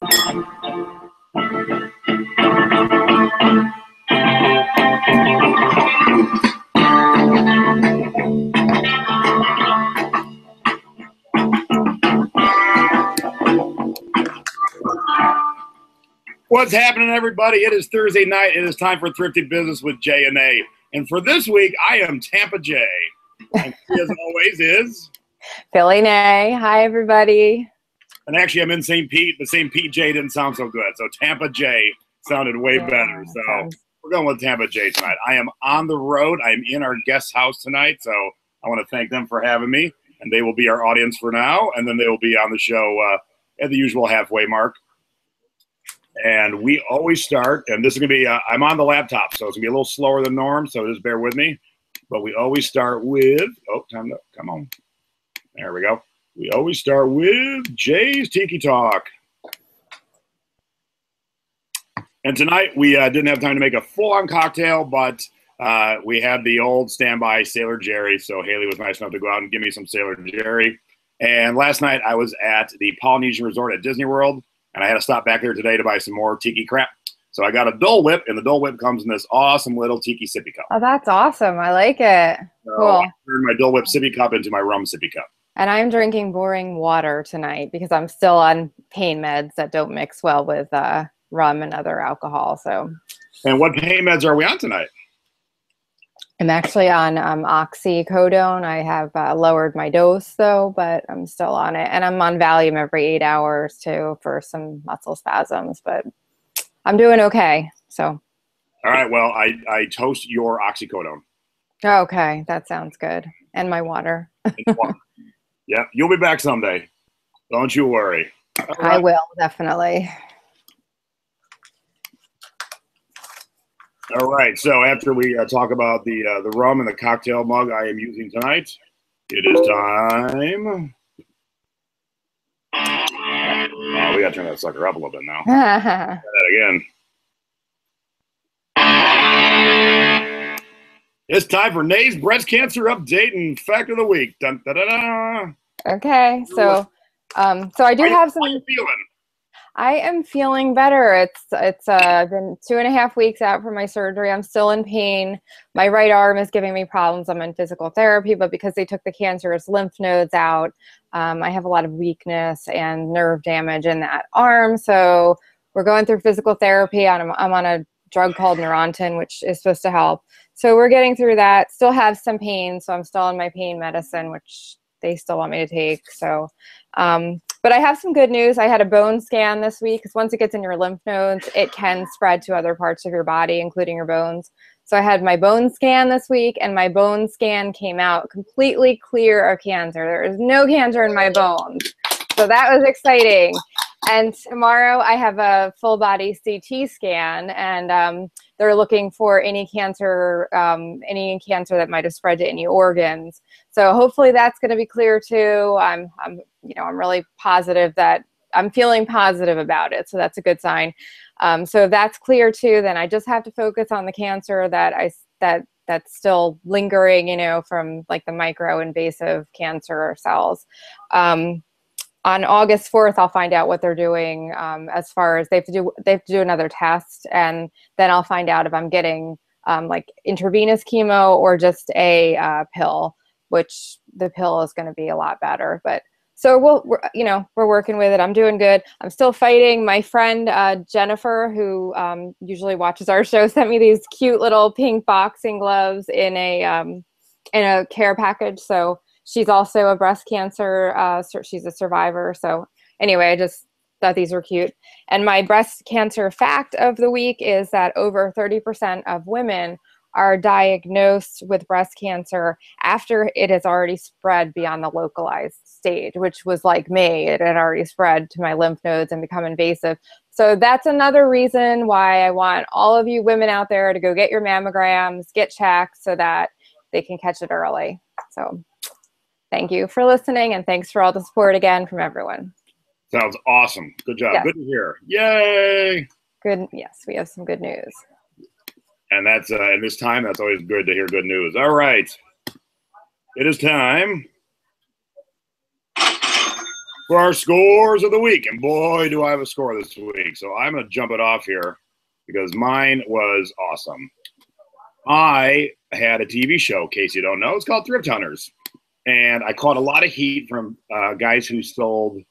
What's happening, everybody? It is Thursday night. It is time for Thrifty Business with J and A. And for this week, I am Tampa J. And she, as always, is Philly Nay. Hi, everybody. And actually, I'm in St. Pete, but St. Pete J didn't sound so good. So Tampa J sounded way better. So we're going with Tampa J tonight. I am on the road. I'm in our guest house tonight. So I want to thank them for having me. And they will be our audience for now. And then they will be on the show at the usual halfway mark. And we always start, and this is going to be, I'm on the laptop, so it's going to be a little slower than norm, so just bear with me. But we always start with, come on. There we go. We always start with Jay's Tiki Talk. And tonight, we didn't have time to make a full-on cocktail, but we had the old standby Sailor Jerry, so Hayley was nice enough to go out and give me some Sailor Jerry. And last night, I was at the Polynesian Resort at Disney World, and I had to stop back there today to buy some more tiki crap. So I got a Dole Whip, and the Dole Whip comes in this awesome little tiki sippy cup. Oh, that's awesome. I like it. So cool. I turned my Dole Whip sippy cup into my rum sippy cup. And I'm drinking boring water tonight because I'm still on pain meds that don't mix well with rum and other alcohol. So. And what pain meds are we on tonight? I'm actually on oxycodone. I have lowered my dose, though, but I'm still on it. And I'm on Valium every 8 hours, too, for some muscle spasms. But I'm doing okay. So. All right. Well, I toast your oxycodone. Okay. That sounds good. And my water. Yeah. You'll be back someday. Don't you worry. Right. I will, definitely. All right, so after we talk about the rum and the cocktail mug I am using tonight, it is time. Oh, we got to turn that sucker up a little bit now. Try that again. It's time for Nay's breast cancer update and fact of the week. Dun, da, da, da. Okay, so I do have some. How you feeling? I am feeling better. It's been 2.5 weeks out from my surgery. I'm still in pain. My right arm is giving me problems. I'm in physical therapy, but because they took the cancerous lymph nodes out, I have a lot of weakness and nerve damage in that arm. So we're going through physical therapy. I'm on a drug called Neurontin, which is supposed to help. So we're getting through that. Still have some pain, so I'm still on my pain medicine, which they still want me to take. So, but I have some good news. I had a bone scan this week because once it gets in your lymph nodes, it can spread to other parts of your body, including your bones. So I had my bone scan this week, and my bone scan came out completely clear of cancer. There is no cancer in my bones. So that was exciting. And tomorrow I have a full body CT scan, and they're looking for any cancer that might have spread to any organs. So hopefully that's going to be clear too. I'm really positive that I'm feeling positive about it. So that's a good sign. So if that's clear too, then I just have to focus on the cancer that's still lingering, from like the micro-invasive cancer cells. On August 4th, I'll find out what they're doing as far as they have to do another test, and then I'll find out if I'm getting like intravenous chemo or just a pill, which the pill is going to be a lot better. But so we're working with it. I'm doing good. I'm still fighting. My friend Jennifer, who usually watches our show, sent me these cute little pink boxing gloves in a care package. So. She's also a breast cancer, she's a survivor. So anyway, I just thought these were cute. And my breast cancer fact of the week is that over 30% of women are diagnosed with breast cancer after it has already spread beyond the localized stage, which was like me. It had already spread to my lymph nodes and become invasive. So that's another reason why I want all of you women out there to go get your mammograms, get checked so that they can catch it early. So thank you for listening, and thanks for all the support again from everyone. Sounds awesome. Good job. Yes. Good to hear. Yay! Good. Yes, we have some good news. And that's in this time, that's always good to hear good news. All right. It is time for our scores of the week. And boy, do I have a score this week. So I'm going to jump it off here because mine was awesome. I had a TV show, in case you don't know. It's called Thrift Hunters. And I caught a lot of heat from guys who sold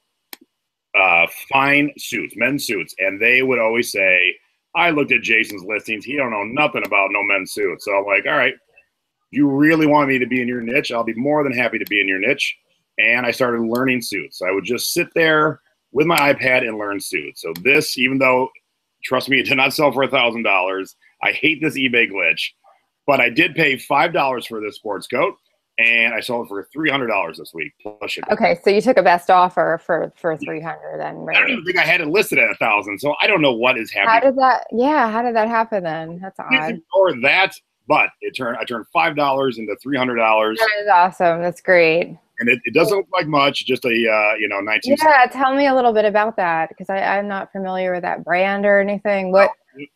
fine suits, men's suits. And they would always say, I looked at Jason's listings. He don't know nothing about no men's suits. So I'm like, all right, you really want me to be in your niche? I'll be more than happy to be in your niche. And I started learning suits. I would just sit there with my iPad and learn suits. So this, even though, trust me, it did not sell for $1,000. I hate this eBay glitch. But I did pay $5 for this sports coat, and I sold it for $300 this week. Plus shipping. Okay, so you took a best offer for $300 then, right? I don't even think I had it listed at $1,000, so I don't know what is happening. How did that happen then? That's odd. Or that, but I turned $5 into $300. That is awesome. That's great. And it doesn't look like much, just a 19. Yeah, tell me a little bit about that because I'm not familiar with that brand or anything. What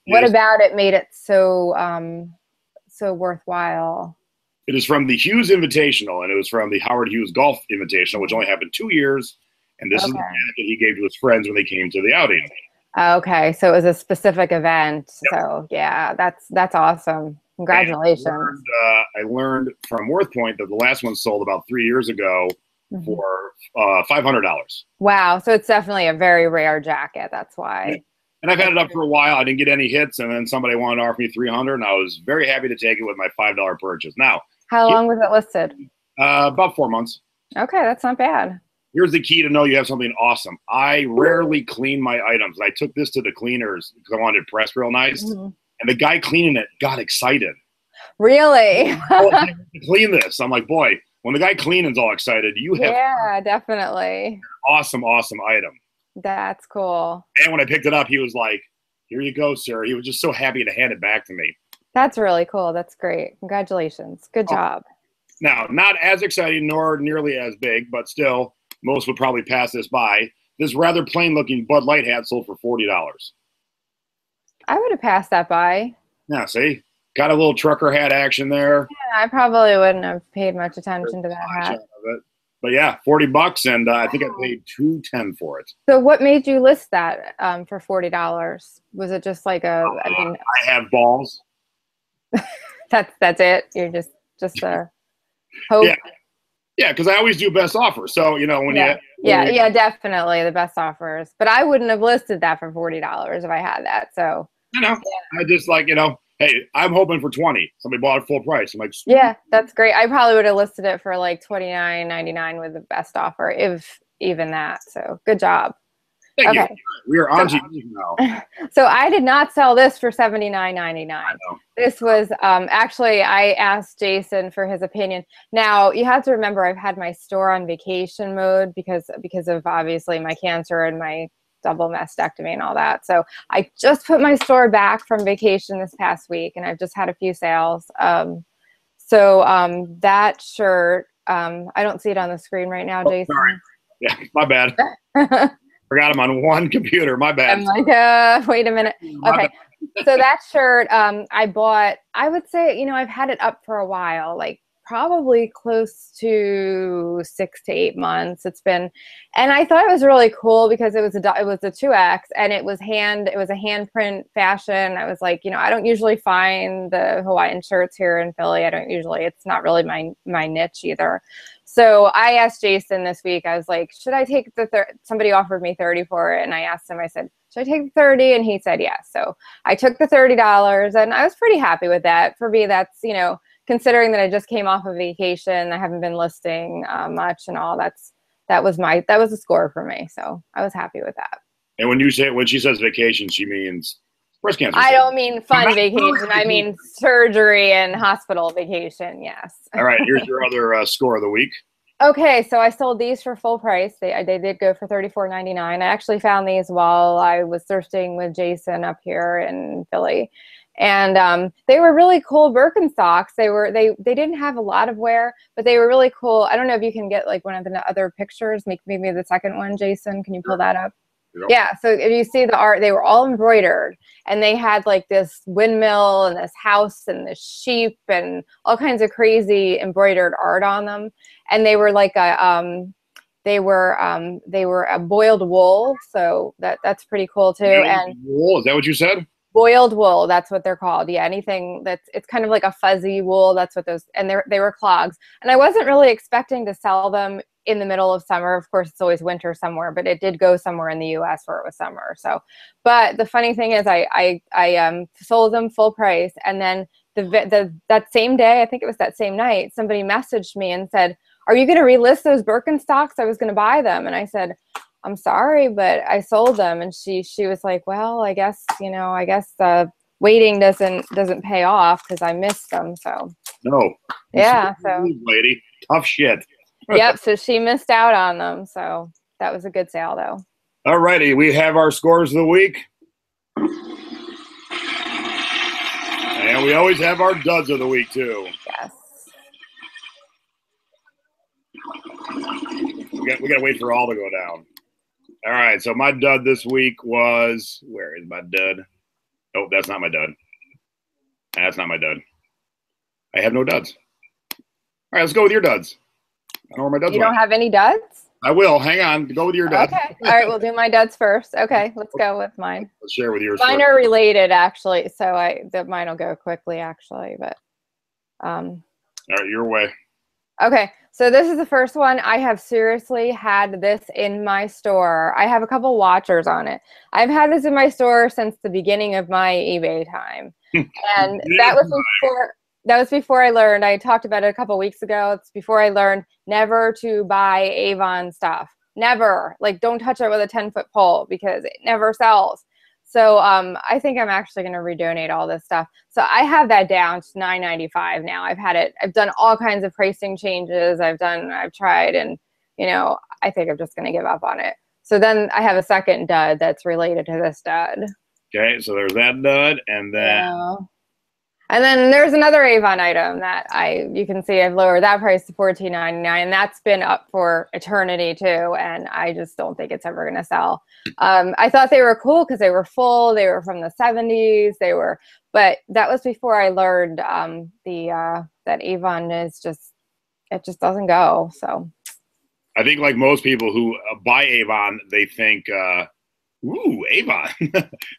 about it made it so so worthwhile? It is from the Hughes Invitational, and it was from the Howard Hughes Golf Invitational, which only happened 2 years. And this is the jacket he gave to his friends when they came to the outing. Okay, so it was a specific event. Yep. So yeah, that's awesome. Congratulations. I learned from WorthPoint that the last one sold about 3 years ago for $500. Wow, so it's definitely a very rare jacket. That's why. Yeah. And I've had it up for a while. I didn't get any hits, and then somebody wanted to offer me $300, and I was very happy to take it with my $5 purchase. Now, how long was it listed? About 4 months. Okay, that's not bad. Here's the key to know you have something awesome. I rarely clean my items. I took this to the cleaners because I wanted it pressed real nice, and the guy cleaning it got excited. Really? Clean this. I'm like, boy, when the guy cleaning's all excited, you have definitely awesome item. That's cool. And when I picked it up, he was like, here you go, sir. He was just so happy to hand it back to me. That's really cool. That's great. Congratulations. Good job. Now, not as exciting nor nearly as big, but still, most would probably pass this by. This rather plain-looking Bud Light hat sold for $40. I would have passed that by. Yeah, see? Got a little trucker hat action there. Yeah, I probably wouldn't have paid much attention to that hat. But yeah, $40, and I think I paid $210 for it. So what made you list that for $40? Was it just like I have balls. That's it. You're just a hope. Yeah, because I always do best offer. So when you definitely the best offers. But I wouldn't have listed that for $40 if I had that. So I just hey, I'm hoping for $20. Somebody bought it full price. I'm like, yeah, that's great. I probably would have listed it for like $29.99 with the best offer, if even that. So good job. Thank you. We are on to you now. So I did not sell this for $79.99. This was actually I asked Jason for his opinion. Now you have to remember I've had my store on vacation mode because of obviously my cancer and my double mastectomy and all that. So I just put my store back from vacation this past week, and I've just had a few sales. That shirt, I don't see it on the screen right now, Jason. Sorry. Yeah, my bad. Forgot I'm on one computer. My bad. I'm like, wait a minute. Okay. So that shirt I bought, I would say, I've had it up for a while, like probably close to 6 to 8 months. It's been, and I thought it was really cool because it was a 2X, and it was a handprint fashion. I was like, I don't usually find the Hawaiian shirts here in Philly. It's not really my niche either. So I asked Jason this week, I was like, should I take somebody offered me $30 for it. And I asked him, I said, should I take the $30? And he said, yes. So I took the $30, and I was pretty happy with that. For me, that's, considering that I just came off of vacation, I haven't been listing much and all. That was a score for me. So I was happy with that. And when she says vacation, she means breast cancer. I don't mean fun vacation. I mean surgery and hospital vacation. Yes. All right. Here's your other score of the week. Okay, so I sold these for full price. They did go for $34.99. I actually found these while I was thrifting with Jason up here in Philly. And they were really cool Birkenstocks. They didn't have a lot of wear, but they were really cool. I don't know if you can get like one of the other pictures, maybe the second one, Jason. Can you pull that up? Yeah, so if you see the art, they were all embroidered, and they had like this windmill and this house and this sheep and all kinds of crazy embroidered art on them. And they were like they were a boiled wool, so that's pretty cool too. And wool, is that what you said? Boiled wool, that's what they're called. Yeah, anything it's kind of like a fuzzy wool. That's what those, and they were clogs. And I wasn't really expecting to sell them in the middle of summer. Of course, it's always winter somewhere, but it did go somewhere in the U.S. where it was summer. So, but the funny thing is, I sold them full price, and then that same day, I think it was that same night, somebody messaged me and said, "Are you going to relist those Birkenstocks? I was going to buy them." And I said, "I'm sorry, but I sold them." And she was like, "Well, I guess waiting doesn't pay off because I missed them." So no, yeah, so lady, tough shit. Yep. So she missed out on them. So that was a good sale, though. All righty, we have our scores of the week, and we always have our duds of the week too. Yes. We got to wait for all to go down. All right, so my dud this week was, where is my dud? Oh, that's not my dud. That's not my dud. I have no duds. All right, let's go with your duds. I know where my duds You don't went. have any duds? I will. Hang on. Go with your duds. Okay. All right, we'll do my duds first. Okay, let's go with mine. Let's share with yours. Mine are related, actually, so mine will go quickly, actually. But all right, your way. Okay, so this is the first one. I have seriously had this in my store. I have a couple watchers on it. I've had this in my store since the beginning of my eBay time. And that was before I learned. I talked about it a couple weeks ago. It's before I learned never to buy Avon stuff. Never. Like, don't touch it with a 10-foot pole because it never sells. So I think I'm actually going to redonate all this stuff. So I have that down to $9.95 now. I've done all kinds of pricing changes. I've tried, and I think I'm just going to give up on it. So then I have a second dud that's related to this dud. Okay, so there's that dud, and then yeah. And then there's another Avon item that you can see I've lowered that price to $14.99, and that's been up for eternity too. And I just don't think it's ever going to sell. I thought they were cool because they were full. They were from the 70s. But that was before I learned that Avon it just doesn't go. So I think, like most people who buy Avon, they think, ooh, Avon,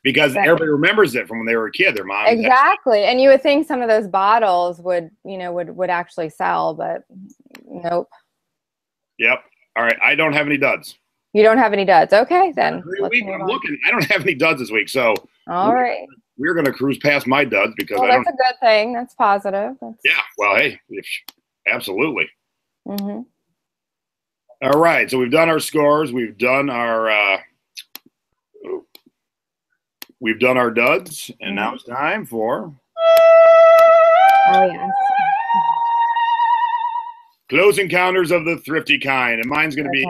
because everybody remembers it from when they were a kid. Their mom. Exactly, and you would think some of those bottles would actually sell, but nope. Yep. All right, I don't have any duds. You don't have any duds. Okay, then. I'm looking. I don't have any duds this week, so all right. We're going to cruise past my duds because that's a good thing. That's positive. Yeah. Well, hey, absolutely. Mm-hmm. All right, so we've done our scores. We've done our. We've done our duds, and now it's time for Close Encounters of the Thrifty Kind. And mine's going to be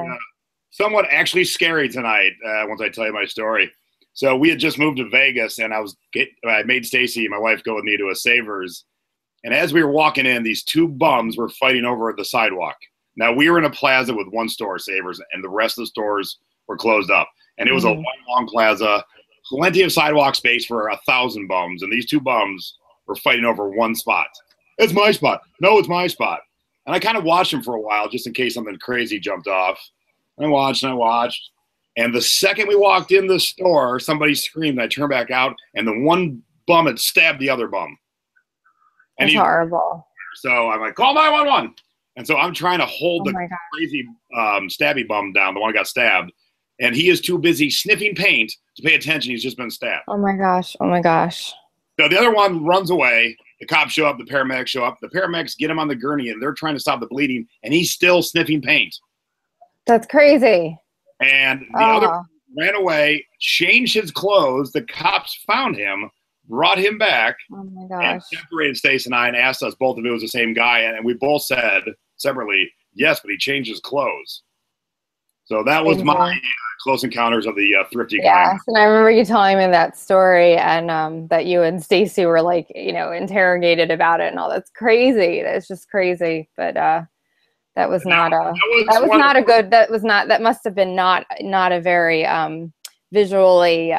somewhat actually scary tonight once I tell you my story. So we had just moved to Vegas, and I made Stacy, my wife, go with me to a Savers. And as we were walking in, these two bums were fighting over the sidewalk. Now, we were in a plaza with one store, Savers, and the rest of the stores were closed up. And it was a long plaza. Plenty of sidewalk space for 1,000 bums, and these two bums were fighting over one spot. It's my spot. No, it's my spot. And I kind of watched them for a while just in case something crazy jumped off. And I watched. And the second we walked in the store, somebody screamed. I turned back out, and the one bum had stabbed the other bum. And that's horrible. So I'm like, call 911. And so I'm trying to hold the crazy stabby bum down, the one who got stabbed. And he is too busy sniffing paint to pay attention. He's just been stabbed. Oh, my gosh. Oh, my gosh. So the other one runs away. The cops show up. The paramedics show up. The paramedics get him on the gurney, and they're trying to stop the bleeding, and he's still sniffing paint. That's crazy. And the other ran away, changed his clothes. The cops found him, brought him back, and separated Stace and I and asked us both if it was the same guy. And we both said separately, yes, but he changed his clothes. So that was my Close Encounters of the Thrifty Kind. Yes, and I remember you telling me that story, and that you and Stacy were like, interrogated about it and all. That's crazy. That's just crazy. But that must have been not a very visually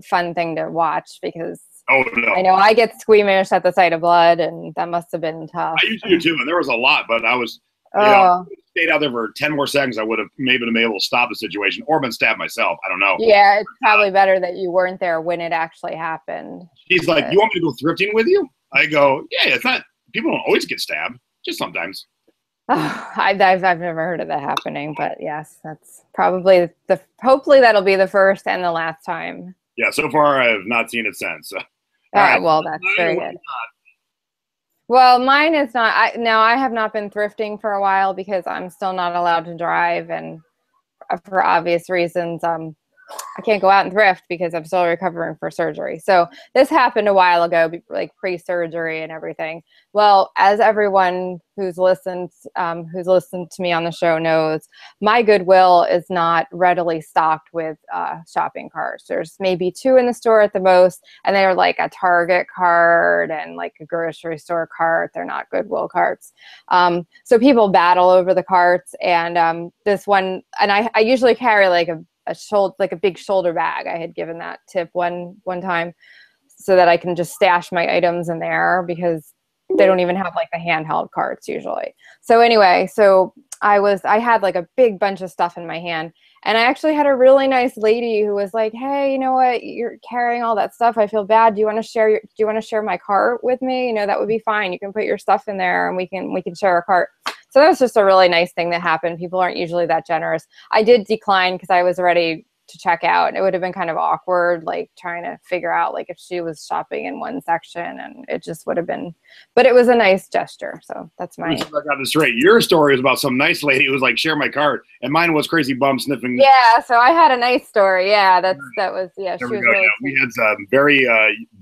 fun thing to watch, because I know I get squeamish at the sight of blood, and that must have been tough. I used to too, and there was a lot, but I was You know, if I stayed out there for 10 more seconds, I would have maybe been able to stop the situation or been stabbed myself. I don't know. Yeah, it's probably better that you weren't there when it actually happened. She's like, "You want me to go thrifting with you?" I go, "Yeah, it's not. People don't always get stabbed, just sometimes." Oh, I've never heard of that happening, but yes, that's probably hopefully that'll be the first and the last time. Yeah, so far I have not seen it since. So. Well, that's very good. Well, mine is not. I have not been thrifting for a while because I'm still not allowed to drive, and for obvious reasons, I can't go out and thrift because I'm still recovering for surgery. So this happened a while ago, like pre-surgery and everything. Well, as everyone who's listened to me on the show knows, my Goodwill is not readily stocked with shopping carts. There's maybe 2 in the store at the most, and they're like a Target cart and like a grocery store cart. They're not Goodwill carts. So people battle over the carts, and this one, and I usually carry like a big shoulder bag. I had given that tip one time so that I can just stash my items in there because they don't even have like the handheld carts usually. So anyway, I had like a big bunch of stuff in my hand, and I actually had a really nice lady who was like, "Hey, you know what? You're carrying all that stuff. I feel bad. Do you want to share my cart with me? You know, that would be fine. You can put your stuff in there and we can share a cart." So that was just a really nice thing that happened. People aren't usually that generous. I did decline because I was ready to check out. It would have been kind of awkward, like trying to figure out like if she was shopping in one section, and it just would have been, but it was a nice gesture. So that's my. I got this right. Your story is about some nice lady who was like, "Share my cart," and mine was crazy bum sniffing. Yeah, so I had a nice story. Yeah, that was yeah. There we go. Yeah, we had some very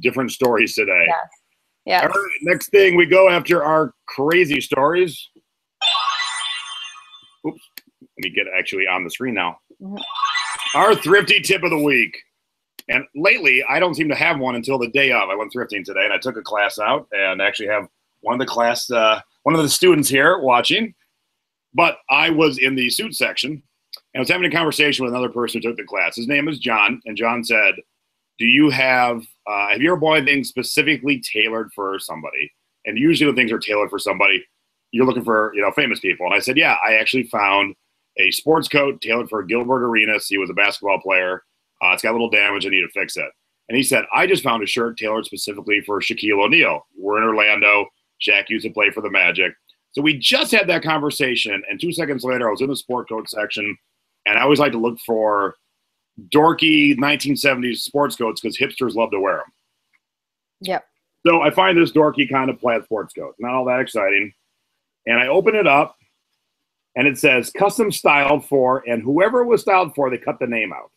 different stories today. Yes. Yeah. All right, next thing we go after our crazy stories. Oops, let me get actually on the screen now. Mm-hmm. Our thrifty tip of the week. And lately, I don't seem to have one until the day of. I went thrifting today, and I took a class out, and actually have one of the students here watching. But I was in the suit section, and I was having a conversation with another person who took the class. His name is John, and John said, "Do you have you ever bought anything specifically tailored for somebody?" And usually when things are tailored for somebody, you're looking for, famous people. And I said, yeah, I actually found a sports coat tailored for Gilbert Arenas. He was a basketball player. It's got a little damage. I need to fix it. And he said, I just found a shirt tailored specifically for Shaquille O'Neal. We're in Orlando. Shaq used to play for the Magic. So we just had that conversation. And 2 seconds later, I was in the sport coat section. And I always like to look for dorky 1970s sports coats because hipsters love to wear them. Yep. So I find this dorky kind of plaid sports coat. Not all that exciting. And I open it up, and it says custom styled for, and whoever it was styled for, they cut the name out.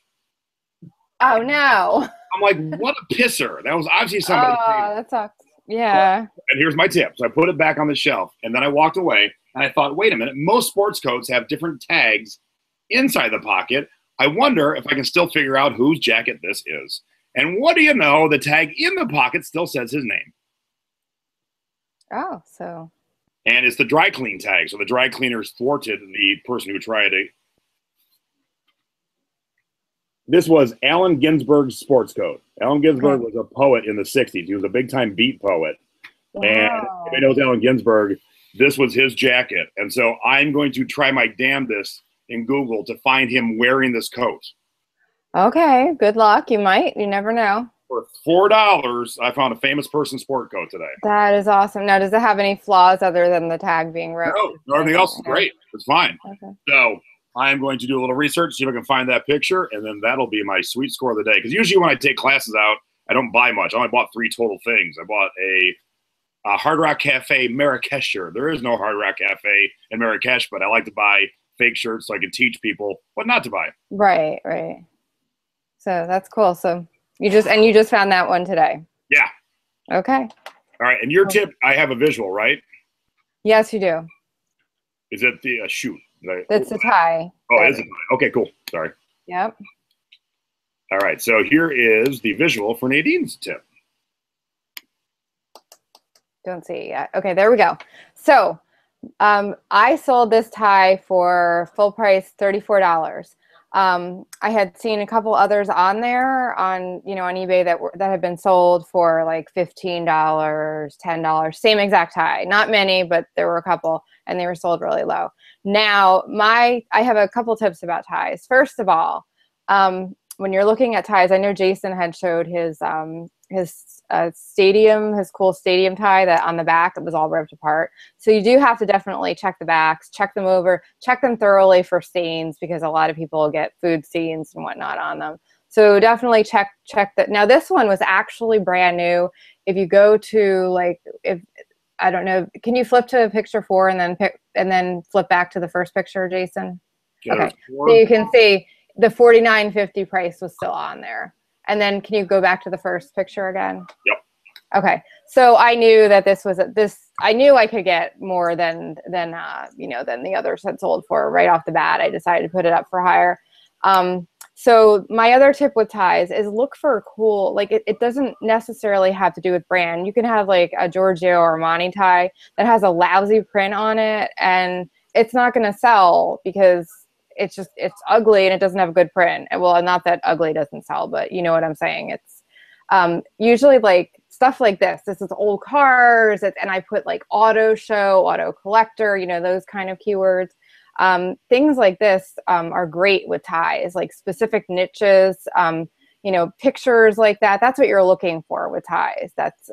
Oh, no. I'm like, what a pisser. That was obviously somebody. Oh, that sucks. Yeah. And here's my tip. So I put it back on the shelf, and then I walked away, and I thought, wait a minute. Most sports coats have different tags inside the pocket. I wonder if I can still figure out whose jacket this is. And what do you know? The tag in the pocket still says his name. Oh, so. And it's the dry clean tag. So the dry cleaners thwarted the person who tried it. This was Allen Ginsberg's sports coat. Allen Ginsberg was a poet in the 60s. He was a big-time beat poet. Wow. And if it knows Allen Ginsberg, this was his jacket. And so I'm going to try my damnedest in Google to find him wearing this coat. Okay, good luck. You might. You never know. For $4, I found a famous person sport coat today. That is awesome. Now, does it have any flaws other than the tag being ripped? No, everything else is great. It's fine. Okay. So I'm going to do a little research, see if I can find that picture, and then that'll be my sweet score of the day. Because usually when I take classes out, I don't buy much. I only bought 3 total things. I bought a Hard Rock Cafe Marrakesh shirt. There is no Hard Rock Cafe in Marrakesh, but I like to buy fake shirts so I can teach people what not to buy. Right, right. So that's cool. So you just found that one today. Yeah. Okay. All right. And your tip, I have a visual, right? Yes, you do. Is it the shoot? It's a tie. Oh, it is a tie. Okay, cool. Sorry. Yep. All right. So here is the visual for Nadine's tip. Don't see it yet. Okay, there we go. So I sold this tie for full price, $34. I had seen a couple others on there on eBay that had been sold for like $15, $10, same exact tie. Not many, but there were a couple. and they were sold really low. Now, I have a couple tips about ties. First of all, when you're looking at ties, I know Jason had showed his cool stadium tie that on the back, it was all ripped apart. So you do have to definitely check the backs, check them over, check them thoroughly for stains, because a lot of people get food stains and whatnot on them. So definitely check that. Now this one was actually brand new. If you go to I don't know, can you flip to picture 4 and then flip back to the first picture, Jason? Okay, so you can see the $49.50 price was still on there. And then can you go back to the first picture again? Yep. Okay. So I knew that I knew I could get more than the others had sold for right off the bat. I decided to put it up for higher. So my other tip with ties is look for cool, it doesn't necessarily have to do with brand. You can have like a Giorgio or Armani tie that has a lousy print on it, and it's not going to sell because it's ugly and it doesn't have a good print. Well, not that ugly doesn't sell, but you know what I'm saying. It's usually like stuff like this. This is old cars, and I put like auto show, auto collector, those kind of keywords. Things like this are great with ties, like specific niches, pictures like that. That's what you're looking for with ties. That's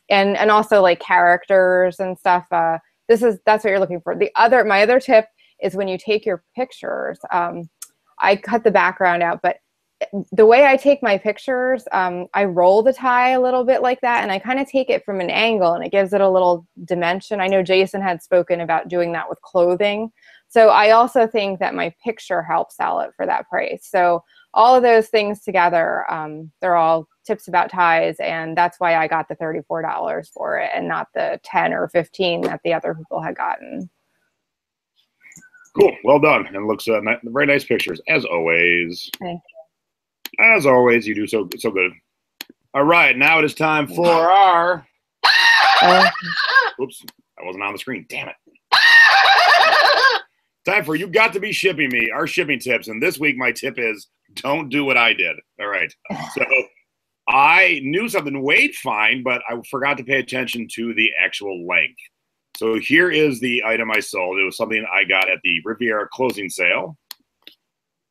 and also like characters and stuff. That's what you're looking for. My other tip is when you take your pictures, I cut the background out, but the way I take my pictures, I roll the tie a little bit like that, and I kind of take it from an angle, and it gives it a little dimension. I know Jason had spoken about doing that with clothing. So I also think that my picture helps sell it for that price. So all of those things together, they're all tips about ties, and that's why I got the $34 for it and not the 10 or 15 that the other people had gotten. Cool. Well done. And looks very nice pictures, as always. Thank you. As always, you do so good. All right. Now it is time for our... Oops. I wasn't on the screen. Damn it. Time for You Got to Be Shipping Me, our shipping tips. And this week, my tip is don't do what I did. All right. So I knew something weighed fine, but I forgot to pay attention to the actual length. So here is the item I sold. It was something I got at the Riviera closing sale.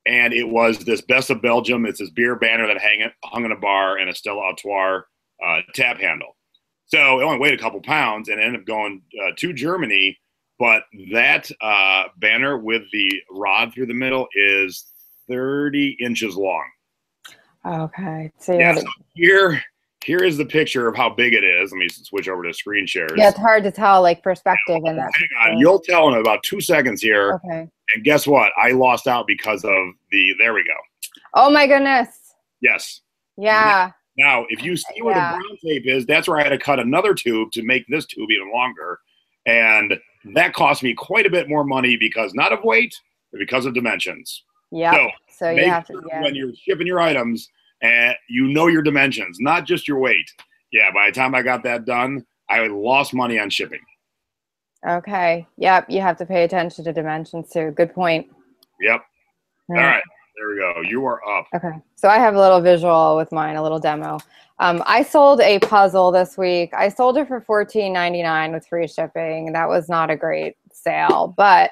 And it was this Best of Belgium. It's this beer banner that hung in a bar and a Stella Artois tap handle. So it only weighed a couple pounds and ended up going to Germany. But that banner with the rod through the middle is 30 inches long. Okay. So yeah, so here is the picture of how big it is. Let me switch over to screen shares. Yeah, it's hard to tell, like, perspective in that. Hang on. You'll tell in about 2 seconds here. Okay. And guess what? I lost out because of there we go. Oh, my goodness. Yes. Yeah. Now, if you see where the brown tape is, that's where I had to cut another tube to make this tube even longer. And that cost me quite a bit more money because not of weight, but because of dimensions. Yeah. So you have to, when you're shipping your items, and you know your dimensions, not just your weight. Yeah, by the time I got that done, I lost money on shipping. Okay. Yep. You have to pay attention to dimensions too. Good point. Yep. All right. There we go. You are up. Okay. So I have a little visual with mine, a little demo. I sold a puzzle this week. I sold it for $14.99 with free shipping. That was not a great sale, but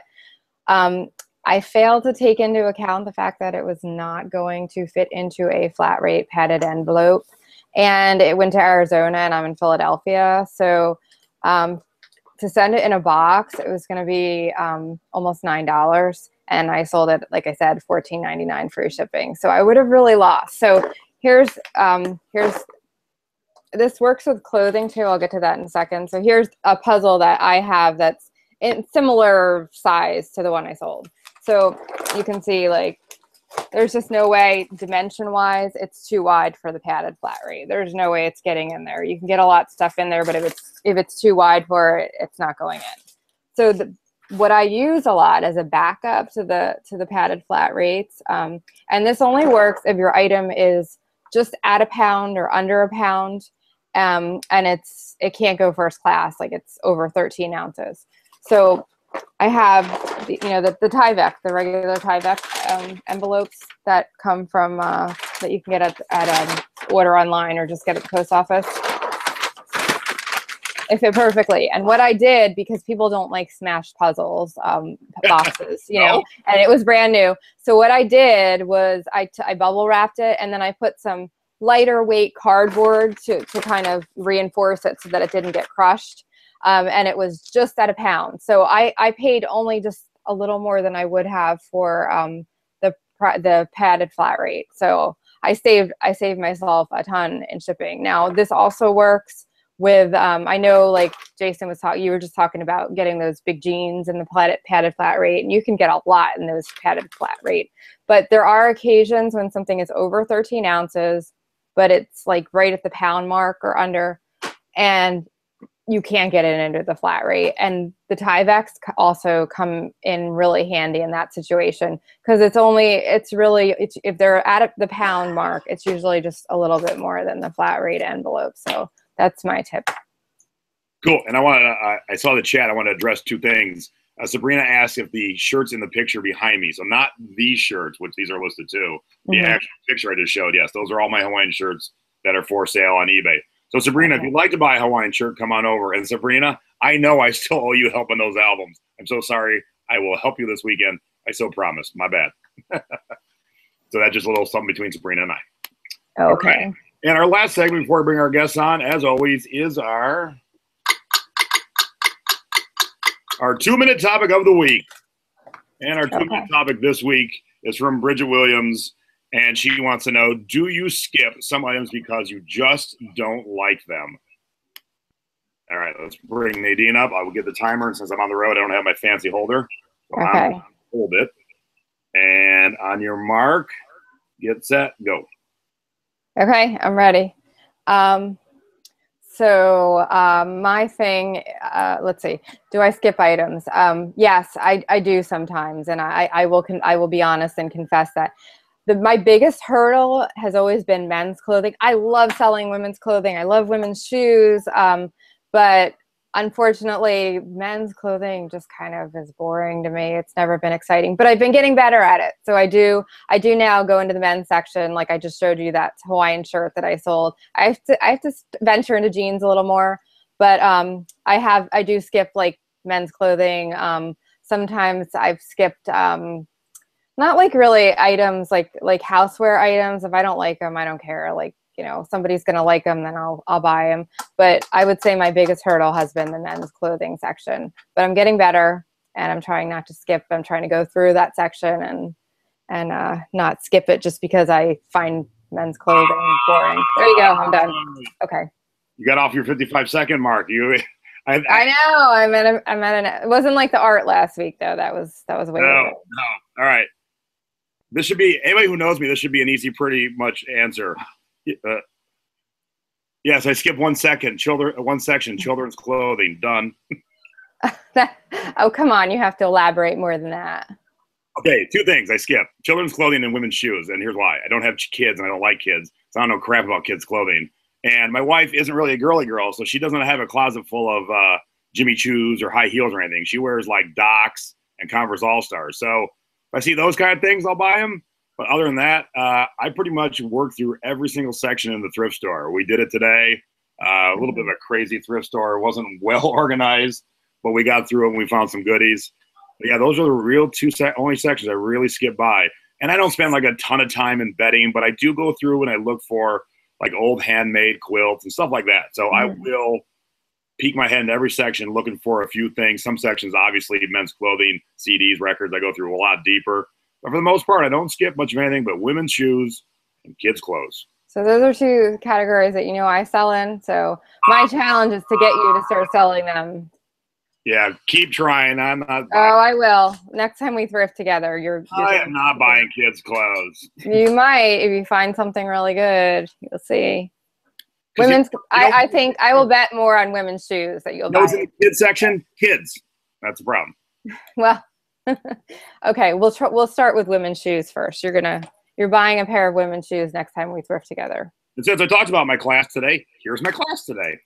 I failed to take into account the fact that it was not going to fit into a flat rate padded envelope. And it went to Arizona, and I'm in Philadelphia. So to send it in a box, it was going to be almost $9. And I sold it, like I said, $14.99 free shipping. So I would have really lost. So here's this works with clothing too. I'll get to that in a second. So here's a puzzle that I have that's in similar size to the one I sold. So you can see, like, there's just no way, dimension-wise, it's too wide for the padded flat rate. There's no way it's getting in there. You can get a lot of stuff in there, but if it's too wide for it, it's not going in. So what I use a lot as a backup to the padded flat rates, and this only works if your item is just at a pound or under a pound, and it can't go first class, like it's over 13 ounces. So I have the Tyvek, the regular Tyvek envelopes that come from that you can get at order online or just get at the post office. It fit perfectly. And what I did, because people don't like smashed puzzles, boxes, you know, and it was brand new. So what I did was I bubble wrapped it, and then I put some lighter weight cardboard to kind of reinforce it so that it didn't get crushed. And it was just at £1. So I paid only just a little more than I would have for the padded flat rate. So I saved myself a ton in shipping. Now this also works with, I know like Jason was talking, you were just talking about getting those big jeans in the padded flat rate, and you can get a lot in those padded flat rate. But there are occasions when something is over 13 ounces, but it's like right at the pound mark or under, and you can't get it into the flat rate. And the Tyveks also come in really handy in that situation, because if they're at the pound mark, it's usually just a little bit more than the flat rate envelope. So that's my tip. Cool. And I saw the chat. I want to address two things. Sabrina asked if the shirts in the picture behind me, so not these shirts, which these are listed too, the actual picture I just showed, yes, those are all my Hawaiian shirts that are for sale on eBay. So Sabrina, if you'd like to buy a Hawaiian shirt, come on over. And Sabrina, I know I still owe you help on those albums. I'm so sorry. I will help you this weekend. I so promise. My bad. So that's just a little something between Sabrina and I. Okay. Right. And our last segment before we bring our guests on, as always, is our 2-minute topic of the week. And our 2-minute topic this week is from Bridget Williams. And she wants to know, do you skip some items because you just don't like them? All right, let's bring Nadine up. I will get the timer. Since I'm on the road, I don't have my fancy holder. So okay. Hold it. And on your mark, get set, go. Okay, I'm ready. So my thing, let's see, do I skip items? Yes, I do sometimes. And I will be honest and confess that. My biggest hurdle has always been men's clothing. I love selling women's clothing. I love women's shoes. But unfortunately, men's clothing just kind of is boring to me. It's never been exciting, but I've been getting better at it. So I do now go into the men's section. Like I just showed you that Hawaiian shirt that I sold. I have to venture into jeans a little more, but I do skip like men's clothing. Sometimes I've skipped, not like really items like houseware items. If I don't like them, I don't care. Like, you know, somebody's going to like them, then I'll buy them. But I would say my biggest hurdle has been the men's clothing section, but I'm getting better and I'm trying not to skip. I'm trying to go through that section and not skip it just because I find men's clothing boring. There you go. I'm done. Okay. You got off your 55-second mark. I know. I'm at it wasn't like the art last week though. That was way. No. All right. This should be, anybody who knows me, this should be an easy, pretty much answer. Yes, I skipped 1 second. One section, children's clothing. Done. Oh, come on. You have to elaborate more than that. Okay, 2 things I skip. Children's clothing and women's shoes. And here's why. I don't have kids and I don't like kids. So I don't know crap about kids' clothing. And my wife isn't really a girly girl, so she doesn't have a closet full of Jimmy Choos or high heels or anything. She wears like Docs and Converse All-Stars. So if I see those kind of things, I'll buy them. But other than that, I pretty much work through every single section in the thrift store. We did it today. A little bit of a crazy thrift store. It wasn't well organized, but we got through it and we found some goodies. But yeah, those are the real only sections I really skip by. And I don't spend like a ton of time in bedding, but I do go through and I look for like old handmade quilts and stuff like that. So I will peek my head in every section looking for a few things. Some sections, obviously, men's clothing, CDs, records, I go through a lot deeper. But for the most part, I don't skip much of anything but women's shoes and kids' clothes. So those are 2 categories that I sell in. So my challenge is to get you to start selling them. Yeah, keep trying. I'm not buying. Oh, I will. Next time we thrift together, I am not buying kids' clothes. You might if you find something really good. You'll see. Women's. I think I will bet more on women's shoes that you'll buy. Those in the kids section, kids. That's the problem. Well. Okay, we'll start with women's shoes first. You're buying a pair of women's shoes next time we thrift together. And since I talked about my class today, here's my class today.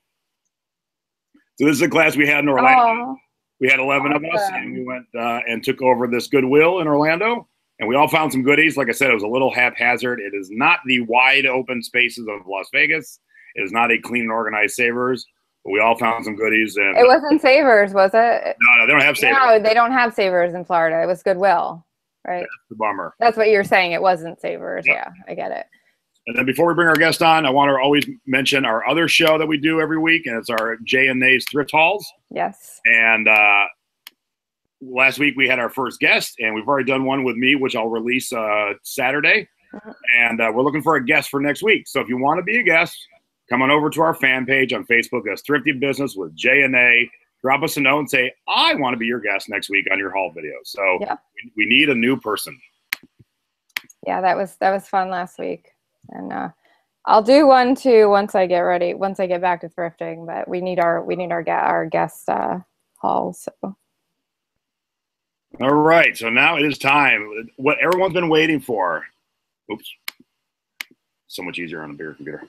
So this is a class we had in Orlando. We had 11 of us, and we went and took over this Goodwill in Orlando, and we all found some goodies. Like I said, it was a little haphazard. It is not the wide open spaces of Las Vegas. It is not a clean and organized Savers, But we all found some goodies. And it wasn't Savers, was it? No, they don't have Savers. No, they don't have Savers in Florida. It was Goodwill, right? That's the bummer. That's what you're saying. It wasn't Savers. Yep. Yeah, I get it. And then before we bring our guest on, I want to always mention our other show that we do every week, and it's our Jay and Nay's Thrift Hauls. Yes. And last week we had our first guest, and we've already done one with me, which I'll release Saturday. And we're looking for a guest for next week. So if you want to be a guest, come on over to our fan page on Facebook. That's Thrifty Business with Jay and Nay. Drop us a note and say, I want to be your guest next week on your haul video. So yeah. we need a new person. Yeah, that was fun last week. And I'll do one too once I get ready, once I get back to thrifting. But we need our guest hauls. So. All right, so now it is time. What everyone's been waiting for. Oops, so much easier on a bigger computer.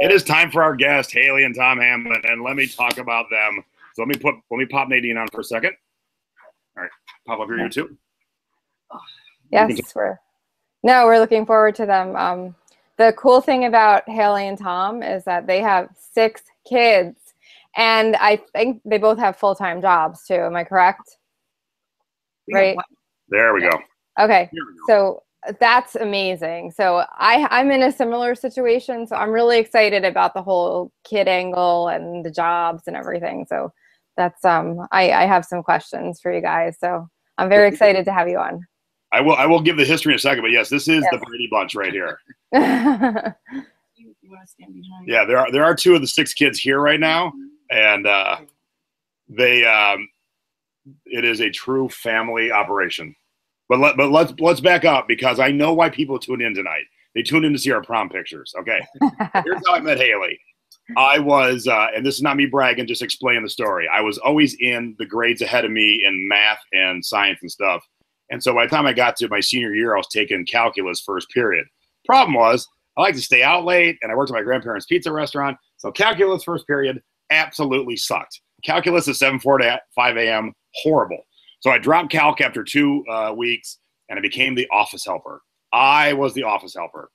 It is time for our guest, Hayley and Tom Hamblin, and let me talk about them. So let me pop Nadine on for a second. All right, pop up your YouTube. Yes, we're looking forward to them. The cool thing about Hayley and Tom is that they have 6 kids, and I think they both have full-time jobs too. Am I correct? Right. There we go. Okay, so that's amazing. So I'm in a similar situation, so I'm really excited about the whole kid angle and the jobs and everything. So that's I have some questions for you guys. So I'm very excited to have you on. I will give the history in a second, but yes, this is the Brady Bunch right here. You want to stand behind? Yeah, there are 2 of the 6 kids here right now, and it is a true family operation. But let's back up, because I know why people tune in tonight. They tune in to see our prom pictures. Okay, here's how I met Hayley. I was, and this is not me bragging, just explaining the story. I was always in the grades ahead of me in math and science and stuff. And so by the time I got to my senior year, I was taking calculus first period. Problem was, I like to stay out late, and I worked at my grandparents' pizza restaurant. So calculus first period absolutely sucked. Calculus is 7:4 to 5 a.m. Horrible. So I dropped calc after 2 weeks, and I became the office helper. I was the office helper.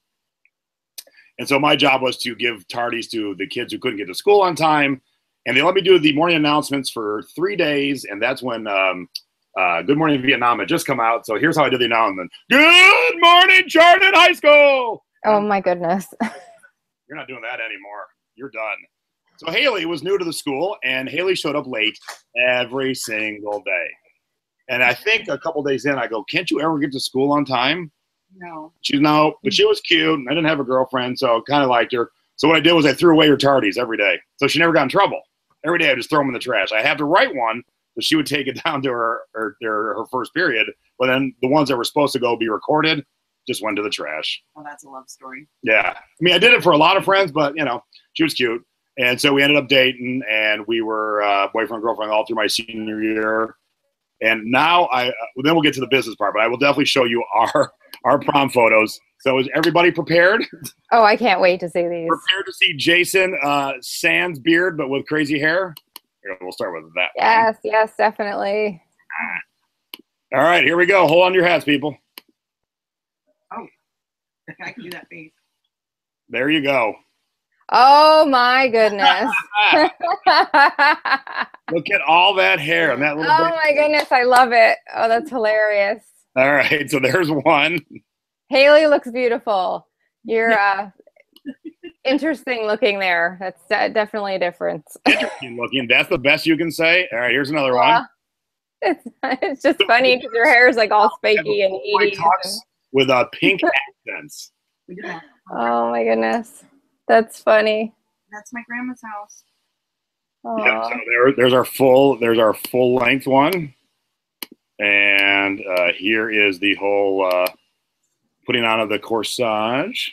And so my job was to give tardies to the kids who couldn't get to school on time. And they let me do the morning announcements for 3 days, and that's when Good Morning Vietnam had just come out. So here's how I did the announcement. Good morning, Charlotte High School. Oh, my goodness. You're not doing that anymore. You're done. So Hayley was new to the school, and Hayley showed up late every single day. And I think a couple days in, I go, can't you ever get to school on time? No. No, but she was cute. I didn't have a girlfriend, so kind of liked her. So what I did was I threw away her tardies every day. So she never got in trouble. Every day I just throw them in the trash. I had to write one, but she would take it down to her first period. But then the ones that were supposed to go be recorded just went to the trash. Oh, that's a love story. Yeah. I mean, I did it for a lot of friends, but, she was cute. And so we ended up dating, and we were boyfriend, girlfriend all through my senior year. And now then we'll get to the business part, but I will definitely show you our prom photos. So is everybody prepared? Oh, I can't wait to see these. Prepared to see Jason sans beard, but with crazy hair? Here, we'll start with that. Yes, definitely. All right, here we go. Hold on to your hats, people. Oh, I can do that face. There you go. Oh, my goodness. Look at all that hair and that little Oh, my goodness. I love it. Oh, that's hilarious. All right, so there's one. Hayley looks beautiful. You're interesting looking there. That's definitely a difference. Interesting looking. That's the best you can say. All right, here's another one. It's just funny because your hair is like all spiky and 80s. With pink accents. Oh, my goodness. That's funny. That's my grandma's house. Yeah, so there's our full length one, and here is the whole putting on of the corsage.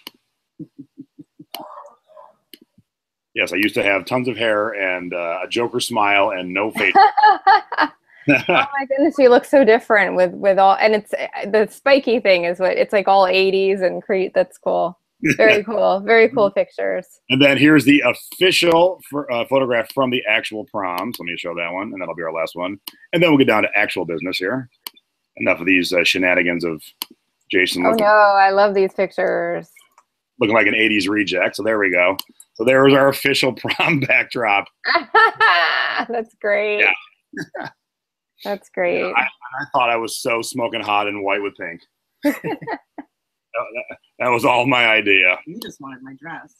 Yes, I used to have tons of hair and a Joker smile and no face. Oh my goodness, you look so different with all, and it's the spiky thing is what it's like all 80s and that's cool. Very cool. Very cool pictures. And then here's the official photograph from the actual prom. So let me show that one, and that'll be our last one. And then we'll get down to actual business here. Enough of these shenanigans of Jason. Oh, no. I love these pictures. looking like an 80s reject. So there we go. So there was our official prom backdrop. That's great. Yeah. That's great. Yeah, I thought I was so smoking hot in white with pink. That was all my idea. You just wanted my dress.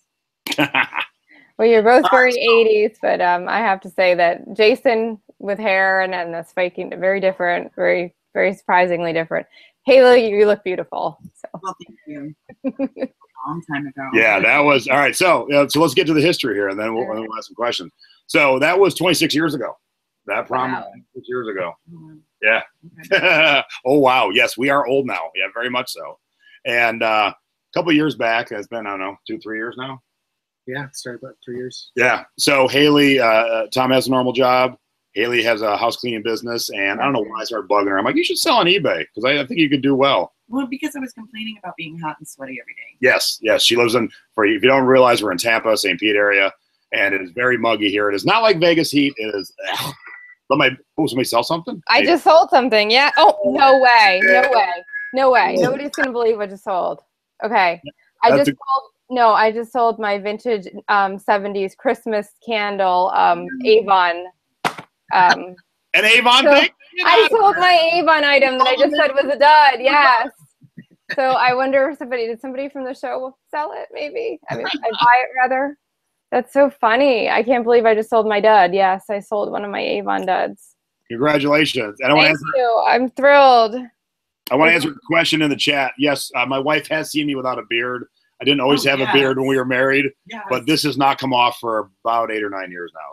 Well, you're both very 80s, but I have to say that Jason with hair and the spiking, very different, very, very surprisingly different. Hayley, you look beautiful. So. Well, thank you. A long time ago. Yeah, that was all right. So let's get to the history here, and then we'll ask some questions. So that was 26 years ago. That prom was 6 years ago. Yeah. Okay. Oh wow. Yes, we are old now. Yeah, very much so. And a couple of years back, it's been, I don't know, 2-3 years now. Yeah, it started about 3 years. Yeah. So Hayley, Tom has a normal job. Hayley has a house cleaning business, and I don't know why I started bugging her. I'm like, you should sell on eBay because I think you could do well. Well, because I was complaining about being hot and sweaty every day. Yes, yes. She lives in, if you don't realize, we're in Tampa, St. Pete area, and it is very muggy here. It is not like Vegas heat. It is. Somebody sell something? I just sold something. Yeah. Oh, no way. No way. No way. Nobody's going to believe what I just sold. Okay. I just sold my vintage 70s Christmas candle Avon. An Avon thing? I sold my Avon item that I just said was a dud. Yes. So I wonder if did somebody from the show sell it? Maybe. I mean, I'd buy it rather. That's so funny. I can't believe I just sold my dud. Yes, I sold one of my Avon duds. Congratulations. And Thank you. I'm thrilled. I want to answer a question in the chat. Yes, my wife has seen me without a beard. I didn't always have a beard when we were married, but this has not come off for about 8 or 9 years now.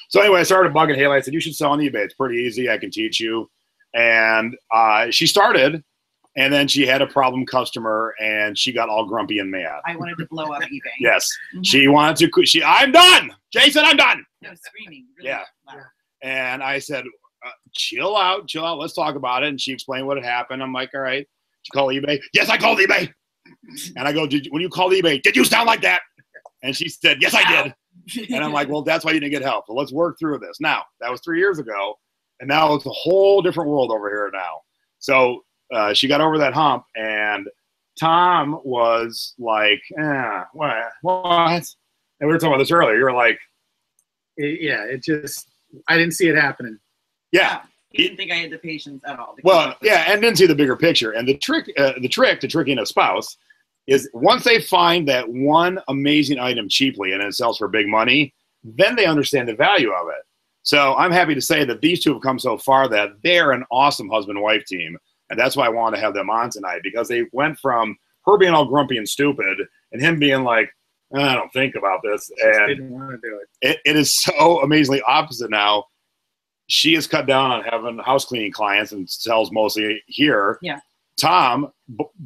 So anyway, I started bugging Hayley. I said, you should sell on eBay. It's pretty easy. I can teach you. And she started, and then she had a problem customer, and she got all grumpy and mad. I wanted to blow up eBay. Yes. Mm-hmm. She wanted to. I'm done. Jason, I'm done. No, screaming. Really yeah. Loud. And I said, chill out. Let's talk about it. And she explained what had happened. I'm like, all right. Did you call eBay? Yes, I called eBay. And I go, when you called eBay, did you sound like that? And she said, yes, I did. And I'm like, well, that's why you didn't get help. So let's work through this. Now, that was 3 years ago. And now it's a whole different world over here now. So she got over that hump. And Tom was like, what? And we were talking about this earlier. You were like. I didn't see it happening. Yeah. He didn't think I had the patience at all. Well, yeah, and didn't see the bigger picture. And the trick to tricking a spouse is once they find that one amazing item cheaply and it sells for big money, then they understand the value of it. So I'm happy to say that these two have come so far that they're an awesome husband-wife team. And that's why I wanted to have them on tonight, because they went from her being all grumpy and stupid and him being like, I don't think about this. And didn't want to do it. It is so amazingly opposite now. She has cut down on having house cleaning clients and sells mostly here. Yeah. Tom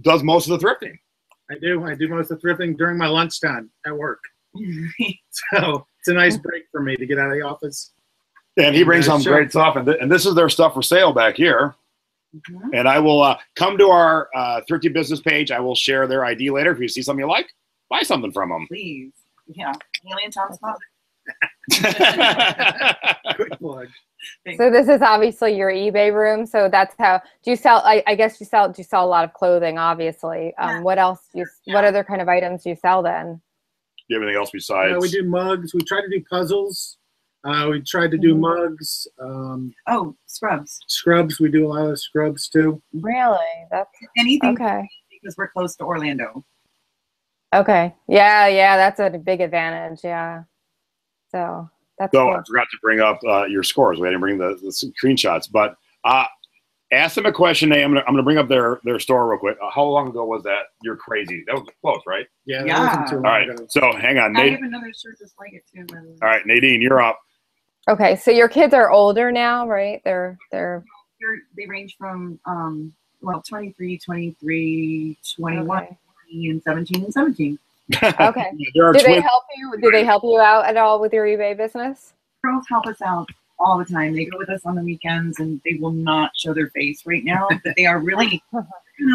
does most of the thrifting. I do. I do most of the thrifting during my lunchtime at work. So it's a nice break for me to get out of the office. And he brings some great stuff. And this is their stuff for sale back here. Mm-hmm. And I will come to our Thrifty business page. I will share their ID later. If you see something you like, buy something from them. Please. Yeah. Hayley and Tom's mother. Quick plug. So this is obviously your eBay room. So that's how do you sell? I guess do you sell a lot of clothing? Obviously. What else? What other kind of items do you sell then? Do you have anything else besides? We do mugs. We try to do puzzles. We tried to do mugs. Scrubs. Scrubs. We do a lot of scrubs too. Really? That's anything. Okay. Because we're close to Orlando. Okay. Yeah. That's a big advantage. Yeah. So that's cool. I forgot to bring up your scores. We didn't bring the screenshots, but ask them a question. I'm gonna bring up their store real quick. How long ago was that? You're crazy. That was close, right? Yeah. That wasn't too long All right. ago. So hang on. I have another shirt just like it too. All right, Nadine, you're up. Okay, so your kids are older now, right? They range from 23, 23, 21, okay. 20, and 17 and 17. Okay. Do they help you? Do they help you out at all with your eBay business? Girls help us out all the time. They go with us on the weekends, and they will not show their face right now. But they are really kind of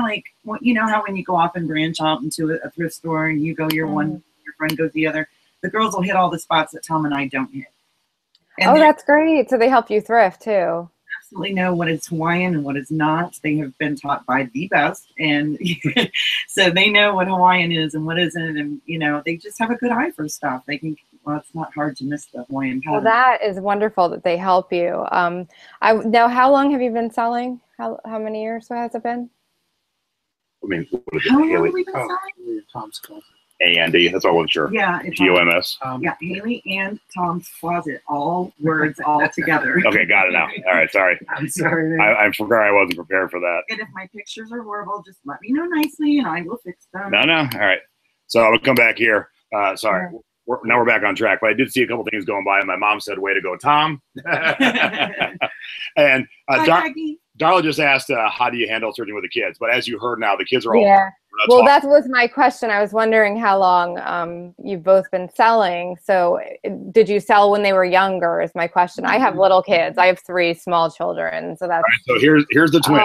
like, well, you know how when you go off and branch out into a thrift store, and you go your one, your friend goes the other. The girls will hit all the spots that Tom and I don't hit. And that's great. So they help you thrift too. absolutely know what is Hawaiian and what is not. They have been taught by the best, and so they know what Hawaiian is and what isn't, and you know, they just have a good eye for stuff. They can. Well, it's not hard to miss the Hawaiian pattern. Well, that is wonderful that they help you. Now, how long have you been selling? How many years has it been? I mean, what is it? How long Hayley? have we been selling? Tom's closet. A&D. That's all I wasn't sure. Yeah, it's TOMS. yeah, Hayley and Tom's Closet, all words all together. Okay, got it now. All right, sorry. I'm sorry. I forgot I wasn't prepared for that. And if my pictures are horrible, just let me know nicely, and I will fix them. No. All right. So I'm gonna come back here. Sorry. Now we're back on track, but I did see a couple things going by, and my mom said, "Way to go, Tom!" And Darla just asked, "How do you handle searching with the kids?" But as you heard now, the kids are all Well, that was my question. I was wondering how long you've both been selling. So, did you sell when they were younger? Is my question. I have little kids. I have 3 small children, so that's. All right, so here's the twin.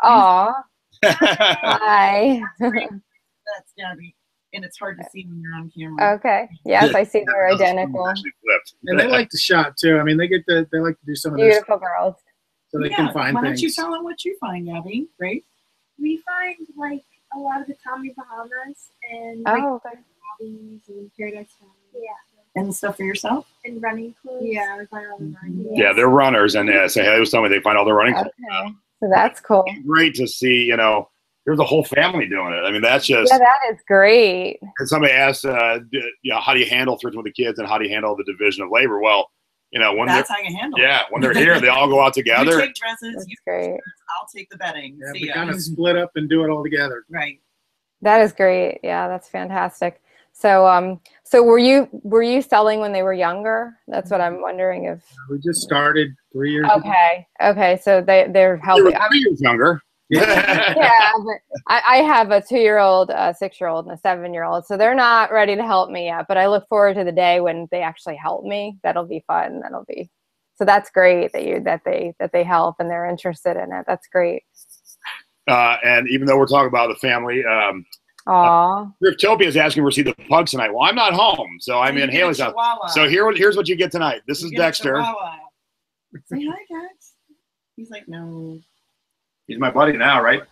Aw. Hi. That's Gabby. And it's hard to see when you're on camera. Okay. Yes, I see they're identical. And they like to shop too. I mean, they like to do some of this. Beautiful girls. So they can find why things. don't you tell them what you find, Gabby? Great. We find like a lot of the Tommy Bahamas and hobbies and paradise Tommy. Yeah. And stuff for yourself? And running clothes. Yeah, we find all the running. Yeah, they're runners, and so Hayley was telling me they find all their running clothes. Okay. So that's cool. Great to see, you know, there's a whole family doing it. I mean, that's just. Yeah, that is great. And somebody asked, you know, how do you handle thrifting with the kids and how do you handle the division of labor? Well, you know, that's how you handle it. Yeah, when they're here, they all go out together. You take dresses, That's you great. take I'll take the bedding. Yeah, See we ya. kind of split up and do it all together. Right. That is great. Yeah, that's fantastic. So, so were you selling when they were younger? That's what I'm wondering if. We just started 3 years ago. Okay. So they're helping. They were 3 years younger. Yeah, but I have a 2-year-old, a 6-year-old, and a 7-year-old, so they're not ready to help me yet. But I look forward to the day when they actually help me. That'll be fun. So that's great that they help and they're interested in it. That's great. And even though we're talking about the family, Thriftopia is asking if we see the pugs tonight. Well, I'm not home, so I'm in Hayley's house. So here's what you get tonight. This is Dexter. Say hi, Dex. He's like, no. He's my buddy now, right?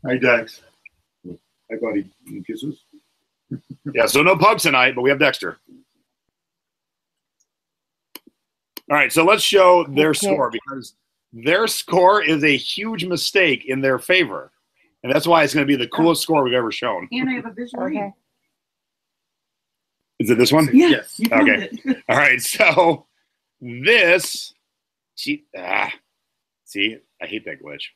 Hi, Dex. Hi, buddy. Kisses. Yeah, so no pugs tonight, but we have Dexter. All right, so let's show their score because their score is a huge mistake in their favor. And that's why it's going to be the coolest score we've ever shown. And I have a visual read. Is it this one? Yeah, yes. Okay. All right, so this, see, I hate that glitch.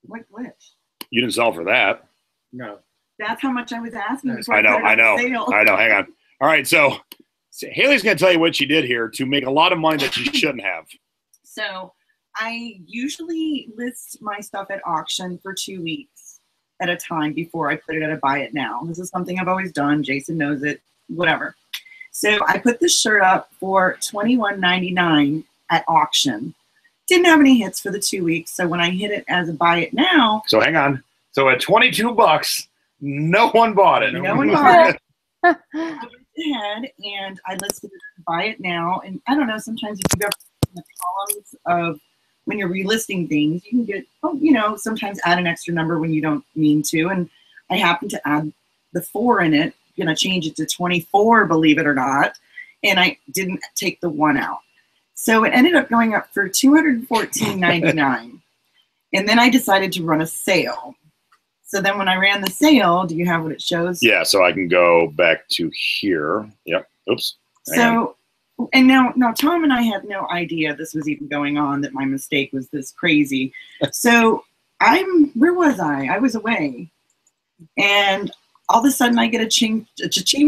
What glitch? You didn't sell for that. No. That's how much I was asking. I know. Hang on. All right, so Hayley's going to tell you what she did here to make a lot of money that she shouldn't have. So I usually list my stuff at auction for 2 weeks at a time before I put it at a buy it now. This is something I've always done. Jason knows it, whatever. So I put this shirt up for $21.99 at auction. Didn't have any hits for the 2 weeks. So when I hit it as a buy it now. So hang on. So at $22, no one bought it. No one bought it. I went ahead and I listed it buy it now. And I don't know, sometimes if you've ever in the columns of when you're relisting things, you can get, sometimes add an extra number when you don't mean to. And I happened to add the 4 in it, going to change it to 24, believe it or not. And I didn't take the 1 out. So it ended up going up for $214.99. And then I decided to run a sale. So then when I ran the sale, do you have what it shows? Yeah, so I can go back to here. Yep. Oops. So, and now Tom and I had no idea this was even going on, that my mistake was this crazy. So where was I? I was away. And all of a sudden I get a ching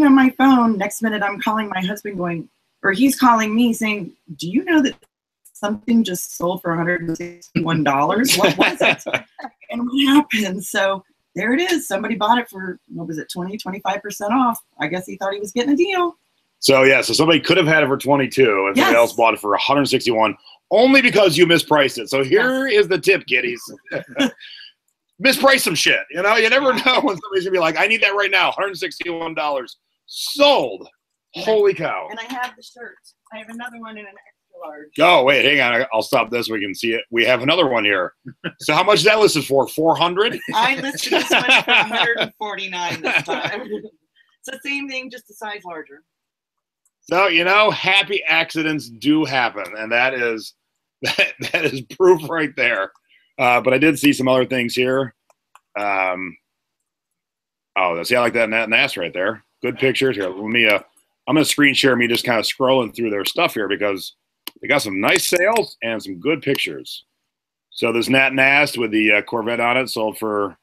on my phone. Next minute I'm calling my husband or he's calling me saying, do you know that something just sold for $161? What was it? And what happened? So there it is. Somebody bought it for, 25% off. I guess he thought he was getting a deal. So yeah, so somebody could have had it for 22 and somebody else bought it for 161 only because you mispriced it. So here is the tip, kiddies. Misprice some shit. You never know when somebody's gonna be like, I need that right now. $161 sold. Holy cow. And I have the shirt. I have another one in an extra large. Oh, wait, hang on. I'll stop this so we can see it. We have another one here. So how much is that listed for? 400? I listed this one for 149 this time. It's the same thing, just a size larger. So, you know, happy accidents do happen, and that is proof right there. But I did see some other things here. Oh, see, I like that NAS right there. Good pictures here. Let me. I'm gonna screen share me just kind of scrolling through their stuff here because they got some nice sales and some good pictures. So this Nat Nast with the Corvette on it sold for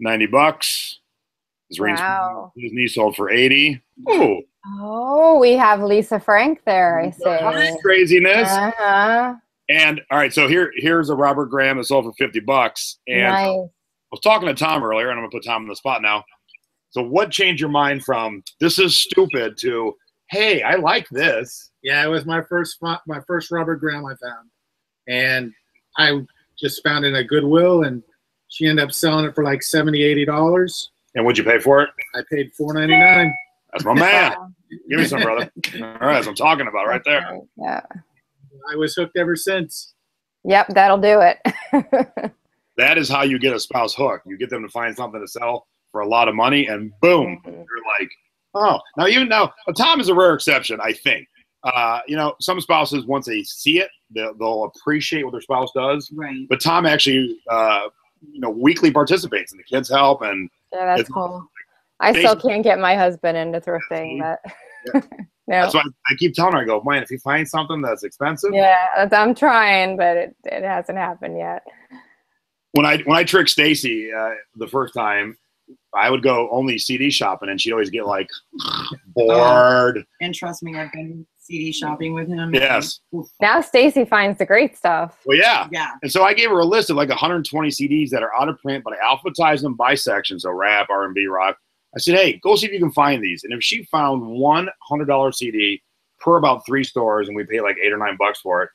$90. This Disney sold for $80. Ooh. Oh, we have Lisa Frank there, I see. Craziness. Uh-huh. And all right, so here's a Robert Graham that sold for $50. And Nice. I was talking to Tom earlier, and I'm gonna put Tom on the spot now. So what changed your mind from this is stupid to hey, I like this? Yeah, it was my first Robert Graham I found, and I just found it at Goodwill, and she ended up selling it for like $70, $80. And what'd you pay for it? I paid $4.99. That's my man. Give me some, brother. All right, that's what I'm talking about right there. Yeah. I was hooked ever since. Yep, that'll do it. That is how you get a spouse hooked. You get them to find something to sell for a lot of money, and boom, you're like, oh. Now, Tom is a rare exception, I think. You know, some spouses, once they see it, they'll appreciate what their spouse does. Right. But Tom actually, you know, weekly participates, and the kids help, and Yeah, that's cool. I still can't get my husband into thrifting, but yeah. no. That's why I keep telling her, I go, man, if you find something that's expensive. Yeah, I'm trying, but it hasn't happened yet. When I tricked Stacy the first time, I would go only CD shopping, and she'd always get like bored. And trust me, I've been CD shopping with him. Yes. Now Stacy finds the great stuff. Well, yeah. Yeah. And so I gave her a list of like 120 CDs that are out of print, but I alphabetized them by section, so rap, R&B, rock. I said, hey, go see if you can find these. And if she found one $100 CD per about 3 stores, and we paid like $8 or $9 for it,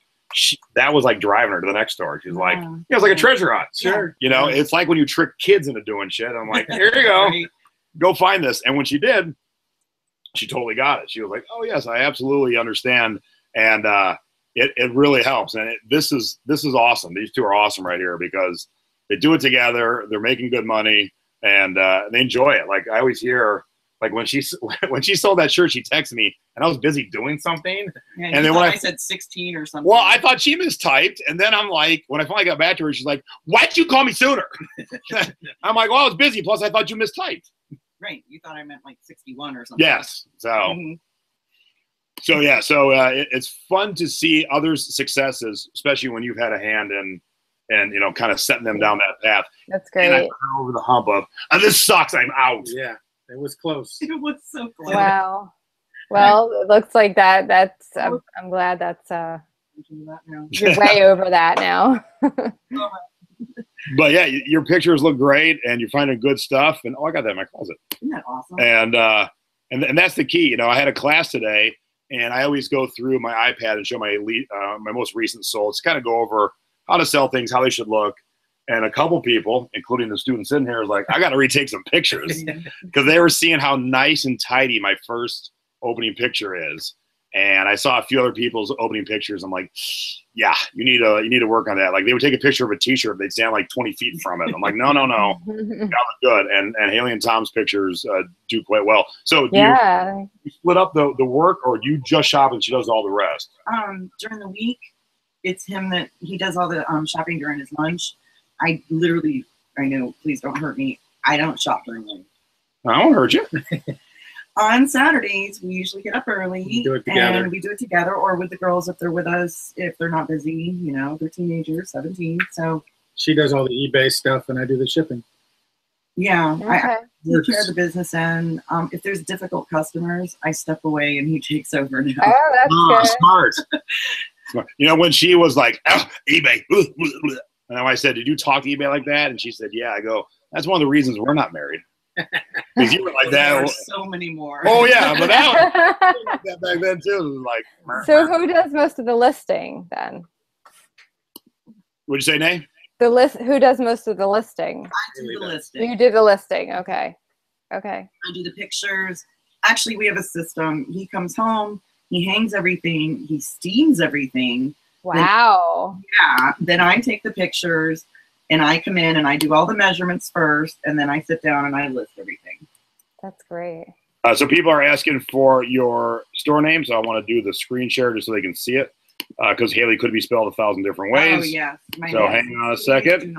that was like driving her to the next store. She's like, yeah, it's like a treasure hunt. Sure. You know, it's like when you trick kids into doing shit. I'm like, here you go. Right. Go find this. And when she did, she totally got it. She was like, oh, yes, I absolutely understand. And it really helps. And this is awesome. These two are awesome right here because they do it together. They're making good money, and they enjoy it. Like I always hear, like when she sold that shirt, she texted me, and I was busy doing something. Yeah, and then when I said 16 or something. Well, I thought she mistyped, and then I'm like, when I finally got back to her, she's like, why'd you call me sooner? I'm like, well, I was busy. Plus, I thought you mistyped. Right. You thought I meant like 61 or something. Yes. So, so yeah. So it's fun to see others' successes, especially when you've had a hand in, and you know, kind of setting them down that path. That's great. And I got over the hump of, this sucks. I'm out. Yeah, it was close. It was so close. Wow. Well, it looks like that's. I'm glad that's. You're way over that now. But yeah, your pictures look great, and you're finding good stuff. And I got that in my closet. Isn't that awesome? And that's the key. You know, I had a class today, and I always go through my iPad and show my most recent solds, kind of go over how to sell things, how they should look. And a couple people, including the students in here, is like, I got to retake some pictures because they were seeing how nice and tidy my first opening picture is. And I saw a few other people's opening pictures. I'm like, yeah, you need to work on that. Like they would take a picture of a T-shirt, they'd stand like 20 feet from it. I'm like, no, that look good. And Hayley and Tom's pictures do quite well. So do you split up the work, or do you just shop and she does all the rest? During the week, it's him that he does all the shopping during his lunch. I know, please don't hurt me. I don't shop during lunch. I won't hurt you. On Saturdays, we usually get up early do it together. and we do it together, or with the girls if they're with us, if they're not busy. You know, they're teenagers, 17. So she does all the eBay stuff, and I do the shipping. Yeah, Okay. I take care of the business end. If there's difficult customers, I step away and he takes over now. Oh, that's good. Smart. Smart. You know, when she was like, oh, eBay, and I said, did you talk to eBay like that? And she said, yeah. I go, that's one of the reasons we're not married. Because you were like that. There are so many more. Oh yeah, but that back then too. It was like. So who does most of the listing then? What'd you say, Nay? Who does most of the listing? I do the listing. You do the listing. Okay. I do the pictures. Actually, we have a system. He comes home. He hangs everything. He steams everything. Wow. Then I take the pictures, and I come in and I do all the measurements first, and then I sit down and I list everything. That's great. So people are asking for your store name, so I want to do the screen share just so they can see it, because Hayley could be spelled 1,000 different ways. Oh yes. So hang on a second.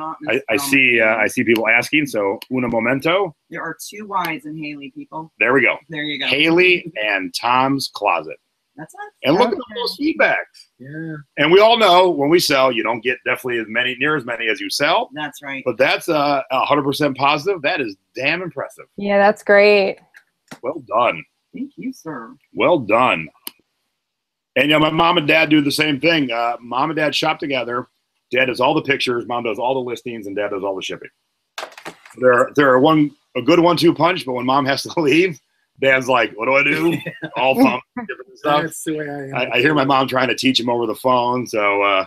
I see people asking. So un momento. There are 2 Y's in Hayley, people. There we go. There you go. Hayley and Tom's Closet. That's us. And look at all those feedbacks. Yeah. And we all know when we sell, you don't get definitely near as many as you sell. That's right. But that's 100% positive. That is damn impressive. Yeah, that's great. Well done. Thank you, sir. Well done. And my mom and dad do the same thing. Mom and dad shop together. Dad does all the pictures. Mom does all the listings, and dad does all the shipping. They're a good 1-2 punch. But when mom has to leave, dad's like, "What do I do?" All pumped, different stuff. That's the way I am. I hear my mom trying to teach him over the phone. So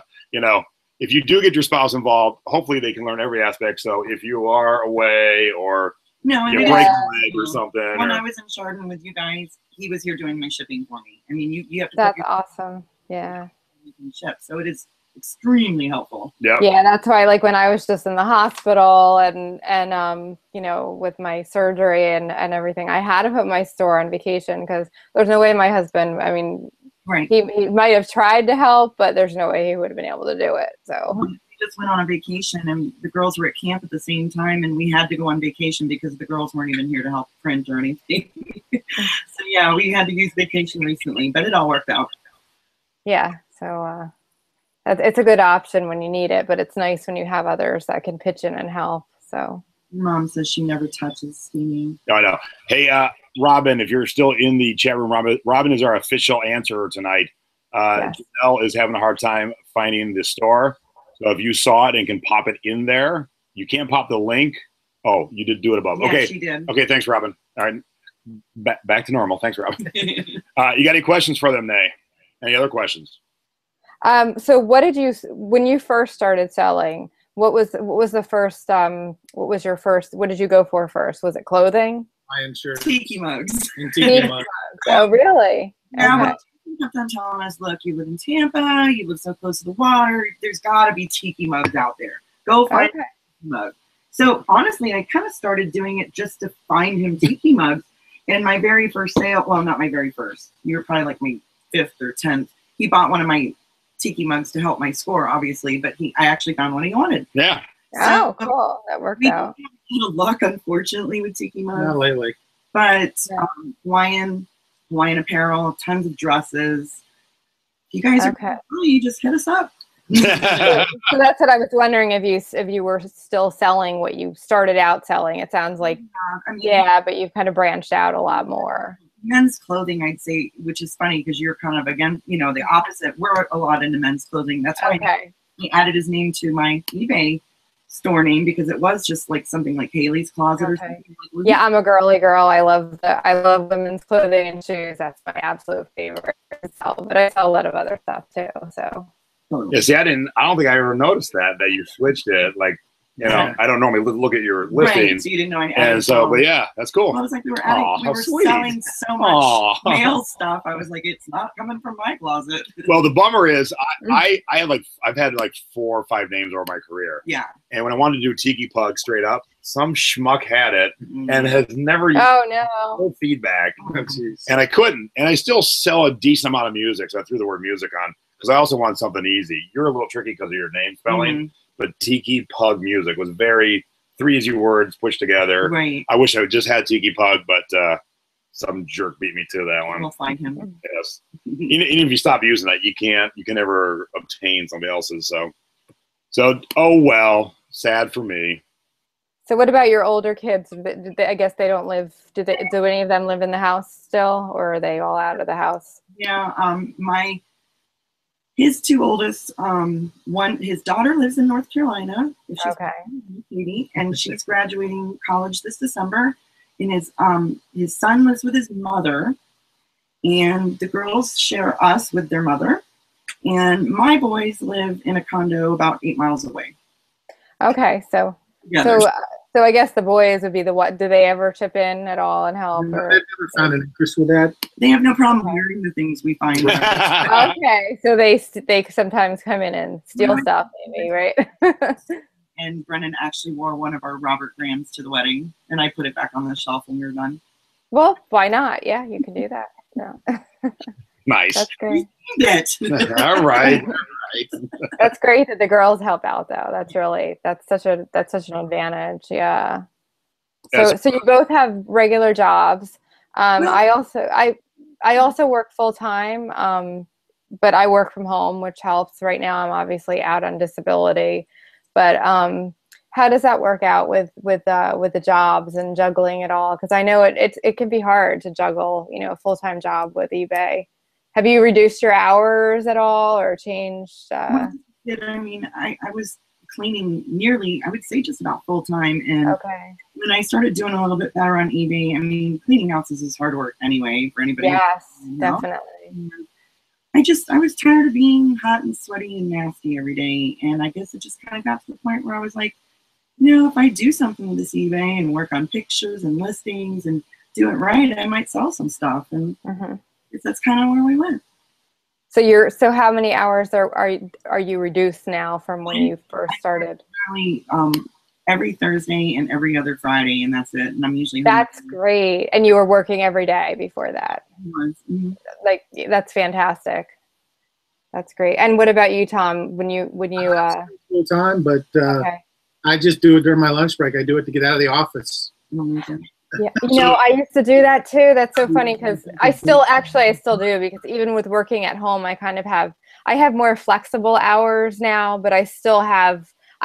if you do get your spouse involved, hopefully they can learn every aspect. So if you are away or No, you break a leg or something, when I was in Chardon with you guys, he was here doing my shipping for me. I mean, you have to. That's awesome. Yeah. You can ship, so it is extremely helpful. Yeah, that's why, like, when I was just in the hospital and with my surgery and everything, I had to put my store on vacation because there's no way my husband, I mean, right, he might have tried to help, but there's no way he would have been able to do it. So we just went on a vacation, and the girls were at camp at the same time, and we had to go on vacation because the girls weren't even here to help print or anything. So yeah, we had to use vacation recently, but it all worked out. Yeah, so it's a good option when you need it, but it's nice when you have others that can pitch in and help. So Mom says she never touches steaming. I know. Hey, Robin, if you're still in the chat room, Robin is our official answerer tonight. Yes. Janelle is having a hard time finding the store. So if you saw it and can pop it in there, you can't pop the link. Oh, you did do it above. Yes, okay. she did. Okay, thanks, Robin. All right. Back to normal. Thanks, Robin. You got any questions for them, Nay? Any other questions? So when you first started selling, what was the first, what did you go for first? Was it clothing? My insurance. Tiki mugs. And tiki mugs. Oh, really? Now, Okay. when kept on telling us, look, you live in Tampa, you live so close to the water, there's got to be tiki mugs out there. Go find a tiki mug. So honestly, I kind of started doing it just to find him tiki mugs. And my very first sale, well, not my very first, you were probably like my 5th or 10th. He bought one of my tiki mugs to help my score, obviously, but I actually found what he wanted. Yeah. Oh, cool. That worked out. We had a luck, unfortunately, with tiki mugs. Not lately. But Hawaiian apparel, tons of dresses. You guys are cool. You just hit us up. So that's what I was wondering, if you were still selling what you started out selling. It sounds like but you've kind of branched out a lot more. Men's clothing, I'd say, which is funny because you're kind of, again, the opposite. We're a lot into men's clothing. That's why he added his name to my eBay store name, because it was just like something like Hayley's Closet or something. Yeah, I'm a girly girl. I love women's clothing and shoes. That's my absolute favorite to sell. But I sell a lot of other stuff too. So yeah, see, I don't think I ever noticed that you switched it. Like, I don't normally look at your listings. Right, so you didn't know I added. And so, but yeah, that's cool. Well, I was like, we were selling so much male stuff. I was like, it's not coming from my closet. Well, the bummer is I've had like 4 or 5 names over my career. Yeah. And when I wanted to do Tiki Pug straight up, some schmuck had it and has never used no feedback. Oh, and I couldn't. And I still sell a decent amount of music, so I threw the word music on because I also wanted something easy. You're a little tricky because of your name spelling. But Tiki Pug music was 3 easy words pushed together. Right. I wish I just had Tiki Pug, but some jerk beat me to that one. We'll find him. Yes. Even if you stop using that, you can never obtain somebody else's. So oh well, sad for me. So what about your older kids? I guess they don't live. Do any of them live in the house still, or are they all out of the house? Yeah. His 2 oldest, his daughter lives in North Carolina. And she's graduating college this December. And his son lives with his mother. And the girls share us with their mother. And my boys live in a condo about 8 miles away. Okay, so So I guess the boys would be the what? Do they ever chip in at all and help? No, Or? they've never found an interest with that. They have no problem hearing the things we find. Okay, so they sometimes come in and steal stuff, maybe, right? And Brennan actually wore one of our Robert Grahams to the wedding, and I put it back on the shelf when we were done. Well, why not? Yeah, you can do that. Yeah. Nice. That's great. All right. That's great that the girls help out, though. That's such an advantage. Yeah. So you both have regular jobs. I also work full time, but I work from home, which helps. Right now, I'm obviously out on disability, but how does that work out with the jobs and juggling it all? Because I know it can be hard to juggle, a full-time job with eBay. Have you reduced your hours at all or changed? I mean, I was cleaning nearly, I would say just about full time. And when I started doing a little bit better on eBay, I mean, cleaning houses is hard work anyway for anybody. Yes, definitely. And I was tired of being hot and sweaty and nasty every day. And I guess it just kind of got to the point where I was like, if I do something with this eBay and work on pictures and listings and do it right, I might sell some stuff. And that's kind of where we went. So how many hours are you reduced now from when you first started? Every Thursday and every other Friday, and that's it. And I'm usually That's great. And you were working every day before that. Like, that's fantastic. That's great. And what about you, Tom? When you full time, but I just do it during my lunch break. I do it to get out of the office. Yeah, I used to do that too. That's so funny because I still do, because even with working at home, I have more flexible hours now, but I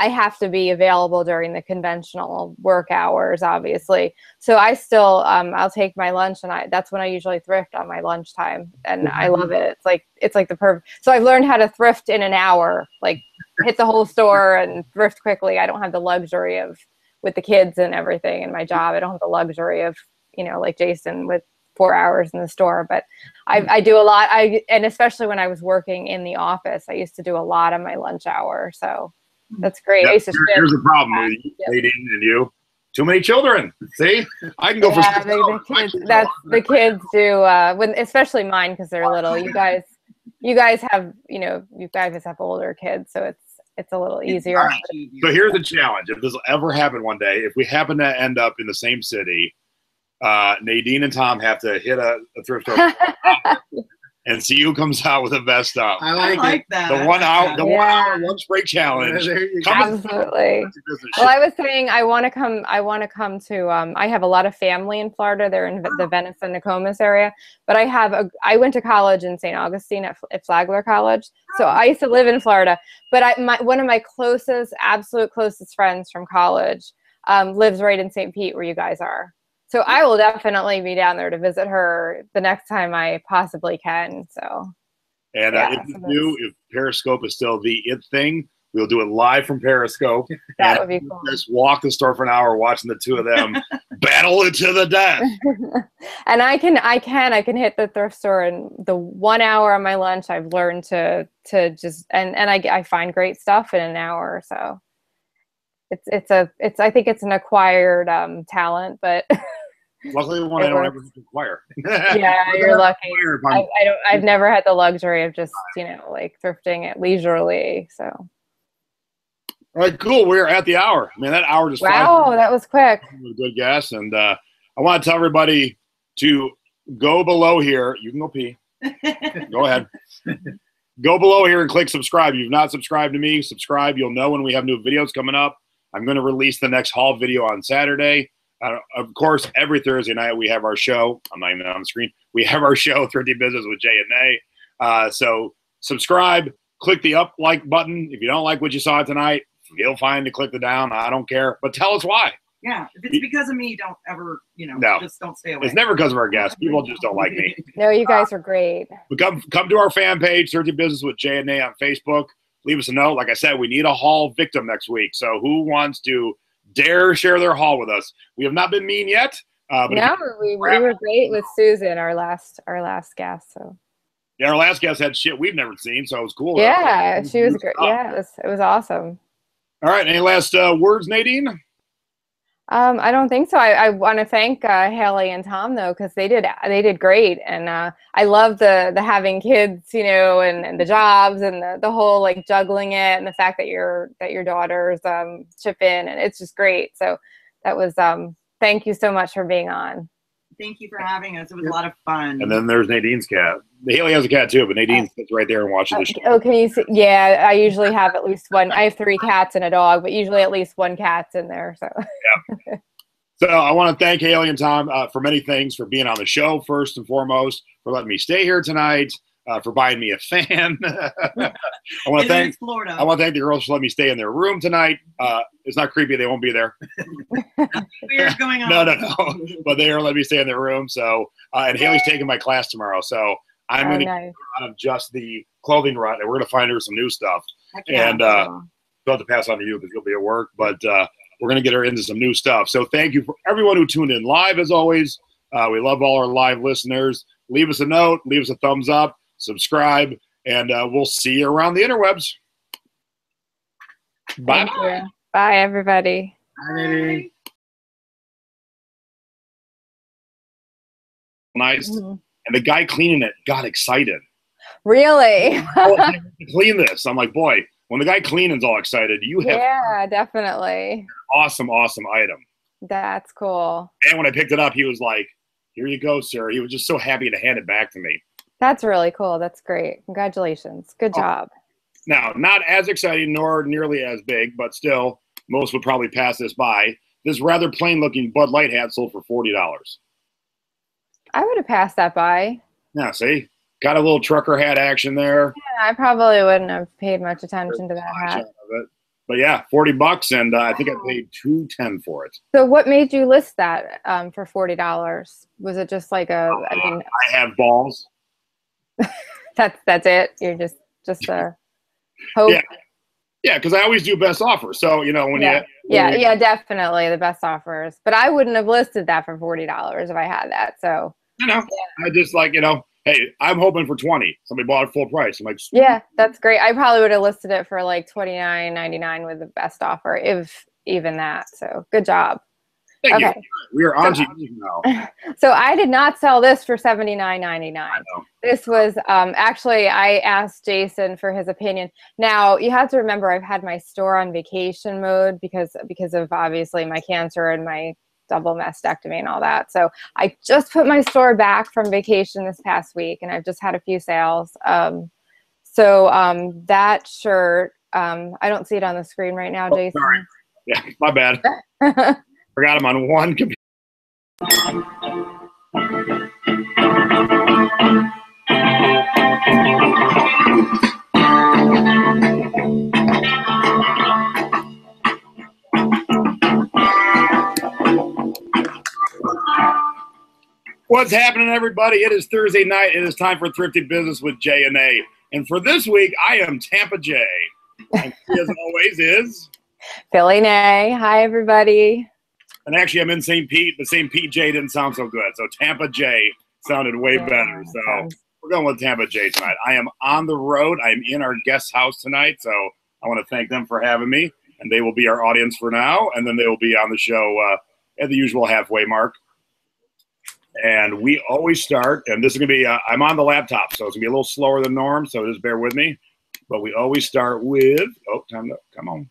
have to be available during the conventional work hours, obviously. So I still, I'll take my lunch, and that's when I usually thrift on my lunchtime, and I love it. It's like the perfect. So I've learned how to thrift in an hour, like hit the whole store and thrift quickly. I don't have the luxury of, with the kids and everything and my job, I don't have the luxury of, like Jason with 4 hours in the store, but I do a lot. And especially when I was working in the office, I used to do a lot on my lunch hour. So that's great. Here's the problem with you, Nadine, and you. Too many children. See, I can go for the kids do. Especially mine, because they're little. You guys have older kids, so it's a little easier. Right. So here's the challenge. If this will ever happen one day, if we happen to end up in the same city, Nadine and Tom have to hit a thrift store and see who comes out with the best stuff. I like that. The 1 hour lunch break challenge. Absolutely. Well, I was saying I want to come to. I have a lot of family in Florida. They're in the Venice and Nokomis area. But I went to college in St. Augustine at Flagler College. So I used to live in Florida. But one of my absolute closest friends from college lives right in St. Pete, where you guys are. So I will definitely be down there to visit her the next time I possibly can. So, and if Periscope is still the it thing, we'll do it live from Periscope. That would be cool. Just walk the store for an hour, watching the two of them battle it to the death. And I can hit the thrift store in the 1 hour on my lunch. I've learned to just and I find great stuff in an hour. So I think it's an acquired talent, but. Luckily, one I don't ever acquire. Yeah, you're lucky. I've never had the luxury of just like thrifting it leisurely. So. All right, cool. We're at the hour. Man, that hour just wow, that was quick. Good guess, and I want to tell everybody to go below here. You can go pee. Go ahead. Go below here and click subscribe. If you've not subscribed to me, subscribe. You'll know when we have new videos coming up. I'm going to release the next haul video on Saturday. Of course, every Thursday night we have our show. I'm not even on the screen. We have our show, Thrifty Business with Jay and Nay. So subscribe, click the like button. If you don't like what you saw tonight, feel fine to click the down. I don't care. But tell us why. Yeah, if it's because of me, don't ever, just don't stay away. It's never because of our guests. People just don't like me. No, you guys are great. But come to our fan page, Thrifty Business with Jay and Nay on Facebook. Leave us a note. Like I said, we need a haul victim next week. So who wants to dare share their haul with us? We have not been mean yet. No, we were great with Susan, our last guest. So yeah, our last guest had shit we've never seen, so it was cool. Yeah, she was great. Yeah, it was awesome. All right, any last words, Nadine? I don't think so. I want to thank Hayley and Tom though, because they did great, and I love the having kids, you know, and the jobs and the whole like juggling it, and the fact that your daughters chip in, and it's just great. So that was thank you so much for being on. Thank you for having us. It was a lot of fun. And then there's Nadine's cat. Hayley has a cat too, but Nadine sits right there and watches the show. Oh, can you see? Yeah, I usually have at least one. I have 3 cats and a dog, but usually at least one cat's in there. So. Yeah. So I want to thank Hayley and Tom for many things, for being on the show first and foremost, for letting me stay here tonight, for buying me a fan. I want to thank the girls for letting me stay in their room tonight. It's not creepy; they won't be there. Weird going on. No. But they are letting me stay in their room. So, and Hayley's taking my class tomorrow, so I'm going to get out of just the clothing rut, and we're going to find her some new stuff. And I'll have to pass on to you because you'll be at work, but. We're going to get her into some new stuff. So thank you for everyone who tuned in live, as always. We love all our live listeners. Leave us a note. Leave us a thumbs up. Subscribe. And we'll see you around the interwebs. Bye. Bye, everybody. Bye. Nice. Mm-hmm. And the guy cleaning it got excited. Really? Clean this. I'm like, boy. When the guy cleaning's all excited, you have definitely awesome item. That's cool. And when I picked it up, he was like, "Here you go, sir." He was just so happy to hand it back to me. That's really cool. That's great. Congratulations. Good job. Now, not as exciting nor nearly as big, but still, most would probably pass this by. This rather plain-looking Bud Light hat sold for $40. I would have passed that by. Yeah, see? Got a little trucker hat action there. Yeah, I probably wouldn't have paid much attention to that hat. But yeah, $40, and I think I paid $210 for it. So what made you list that for $40? Was it just like a? I mean, I have balls. that's it. You're just a hope. Yeah, because I always do best offer. So you know when yeah, definitely the best offers. But I wouldn't have listed that for $40 if I had that. So I know. I just like hey, I'm hoping for 20. Somebody bought it full price. I'm like, sweet. Yeah, that's great. I probably would have listed it for like $29.99 with the best offer, if even that. So good job. Thank you. We are on to you now. So I did not sell this for $79.99. This was actually, I asked Jason for his opinion. Now you have to remember, I've had my store on vacation mode because of obviously my cancer and my double mastectomy and all that. So I just put my store back from vacation this past week, and I've just had a few sales. So that shirt, I don't see it on the screen right now, Jason. Sorry. Yeah, my bad. Forgot him on one computer. What's happening, everybody? It is Thursday night. It is time for Thrifty Business with J and A. And for this week, I am Tampa J. And she, as always, is Philly Nay. Hi, everybody. And actually, I'm in St. Pete, but St. Pete J didn't sound so good. So Tampa J sounded way better. So we're going with Tampa J tonight. I am on the road. I'm in our guest house tonight. So I want to thank them for having me. And they will be our audience for now. And then they will be on the show at the usual halfway mark. And we always start, and this is going to be, I'm on the laptop, so it's going to be a little slower than norm, so just bear with me. But we always start with, come on.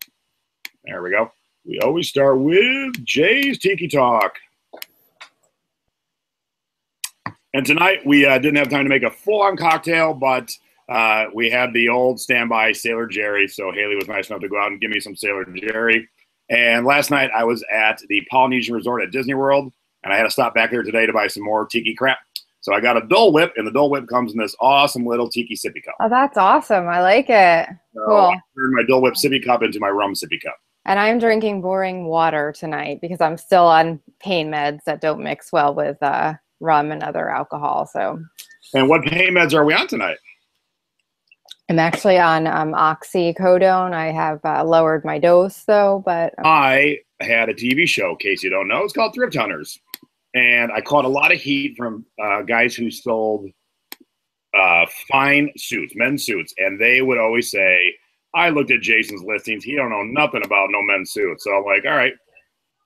There we go. We always start with Jay's Tiki Talk. And tonight, we didn't have time to make a full-on cocktail, but we had the old standby Sailor Jerry, so Hayley was nice enough to go out and give me some Sailor Jerry. And last night, I was at the Polynesian Resort at Disney World, and I had to stop back there today to buy some more tiki crap. So I got a Dole Whip, and the Dole Whip comes in this awesome little tiki sippy cup. Oh, that's awesome. I like it. So cool. I turned my Dole Whip sippy cup into my rum sippy cup. And I'm drinking boring water tonight because I'm still on pain meds that don't mix well with rum and other alcohol. So. And what pain meds are we on tonight? I'm actually on oxycodone. I have lowered my dose, though. But I had a TV show, in case you don't know. It's called Thrift Hunters. And I caught a lot of heat from guys who sold fine suits, men's suits. And they would always say, I looked at Jason's listings. He don't know nothing about no men's suits. So I'm like, all right,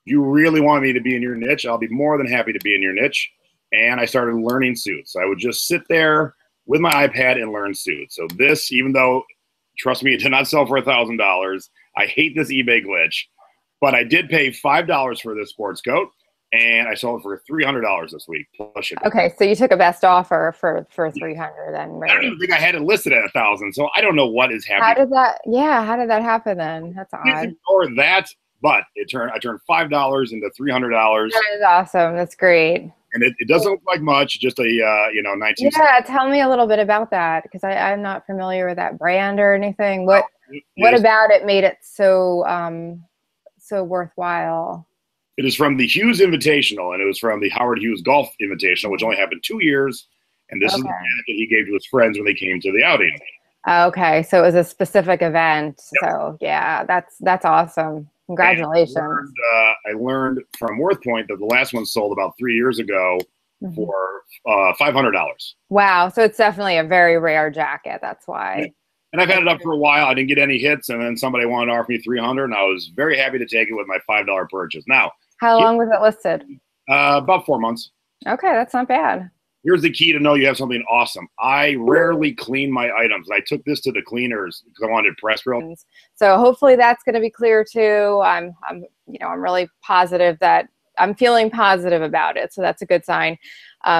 if you really want me to be in your niche, I'll be more than happy to be in your niche. And I started learning suits. I would just sit there with my iPad and learn suits. So this, even though, trust me, it did not sell for $1,000. I hate this eBay glitch, but I did pay $5 for this sports coat, and I sold it for $300 this week plus shipping. Okay, so you took a best offer for $300 then, right? I don't even think I had it listed at $1,000, so I don't know what is happening. How did that? Yeah, how did that happen then? That's odd. Or that, but I turned $5 into $300. That is awesome. That's great. And it doesn't look like much, just a 19. Yeah, tell me a little bit about that, because I'm not familiar with that brand or anything. What about it made it so so worthwhile? It is from the Hughes Invitational, and it was from the Howard Hughes Golf Invitational, which only happened 2 years. And this is the jacket he gave to his friends when they came to the outing. Okay, so it was a specific event. Yep. So yeah, that's awesome. Congratulations. I learned from WorthPoint that the last one sold about 3 years ago for $500. Wow, so it's definitely a very rare jacket. That's why. Yeah. And I've had it up for a while. I didn't get any hits, and then somebody wanted to offer me $300, and I was very happy to take it with my $5 purchase. Now, how long was it listed? About 4 months. Okay, that's not bad. Here's the key to know you have something awesome. I rarely clean my items. I took this to the cleaners because I wanted press real. So hopefully that's going to be clear too. I'm really positive that I'm feeling positive about it. So that's a good sign.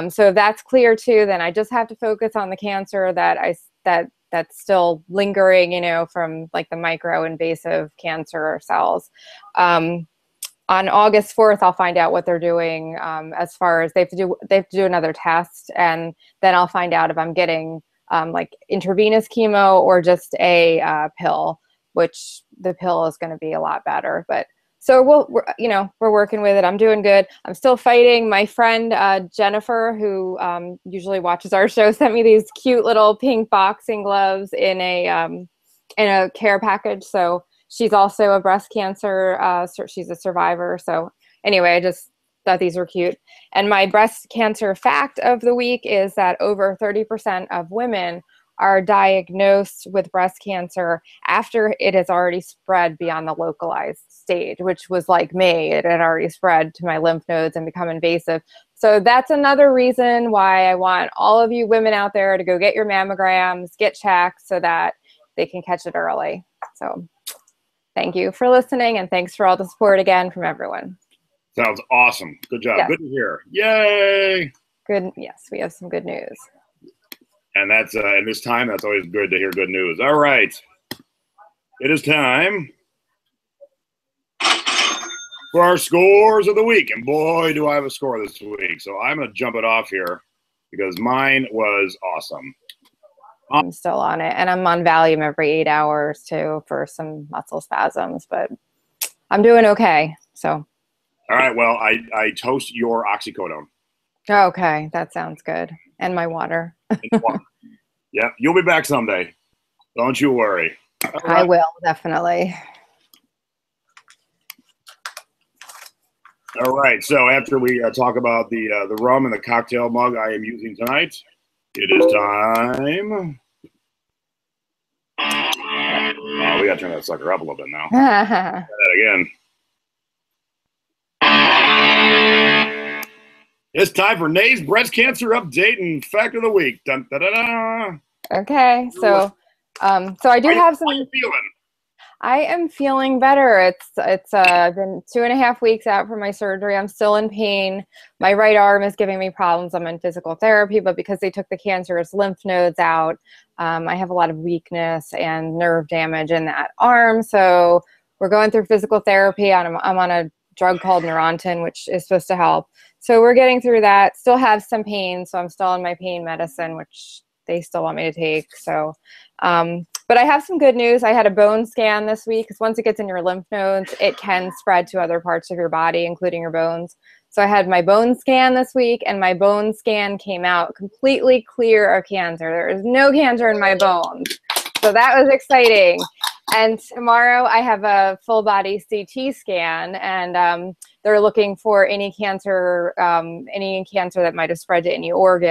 So if that's clear too, then I just have to focus on the cancer that's still lingering, from like the micro-invasive cancer cells. On August 4th, I'll find out what they're doing as far as they have to do another test, and then I'll find out if I'm getting like intravenous chemo or just a pill, which the pill is going to be a lot better. But so we're working with it. I'm doing good. I'm still fighting. My friend Jennifer, who usually watches our show, sent me these cute little pink boxing gloves in a care package. So she's also a breast cancer. She's a survivor. So anyway, I just thought these were cute. And my breast cancer fact of the week is that over 30% of women are diagnosed with breast cancer after it has already spread beyond the localized stage, which was like me. It had already spread to my lymph nodes and become invasive. So that's another reason why I want all of you women out there to go get your mammograms, get checked so that they can catch it early. So thank you for listening, and thanks for all the support again from everyone. Sounds awesome. Good job. Yes. Good to hear. Yay! Good. Yes, we have some good news. And that's in this time, that's always good to hear good news. All right. It is time for our scores of the week. And boy, do I have a score this week. So I'm going to jump it off here because mine was awesome. I'm still on it, and I'm on Valium every 8 hours too for some muscle spasms, but I'm doing okay. So. All right. Well, I toast your oxycodone. Okay, that sounds good. And my water. Yeah, you'll be back someday. Don't you worry. Right. I will, definitely. All right. So after we talk about the rum and the cocktail mug I am using tonight, it is time. Oh, we got to turn that sucker up a little bit now. Try that again. It's time for Nay's breast cancer update and fact of the week. Dun, da, da, da. Okay, so I do have some. How are you feeling? I am feeling better. It's been 2.5 weeks out from my surgery. I'm still in pain. My right arm is giving me problems. I'm in physical therapy, but because they took the cancerous lymph nodes out, I have a lot of weakness and nerve damage in that arm. So we're going through physical therapy. I'm on a drug called Neurontin, which is supposed to help. So we're getting through that. Still have some pain, so I'm still on my pain medicine, which they still want me to take. So, but I have some good news. I had a bone scan this week because once it gets in your lymph nodes, it can spread to other parts of your body, including your bones. So I had my bone scan this week, and my bone scan came out completely clear of cancer. There is no cancer in my bones. So that was exciting. And tomorrow I have a full body CT scan, and they're looking for any cancer that might have spread to any organ.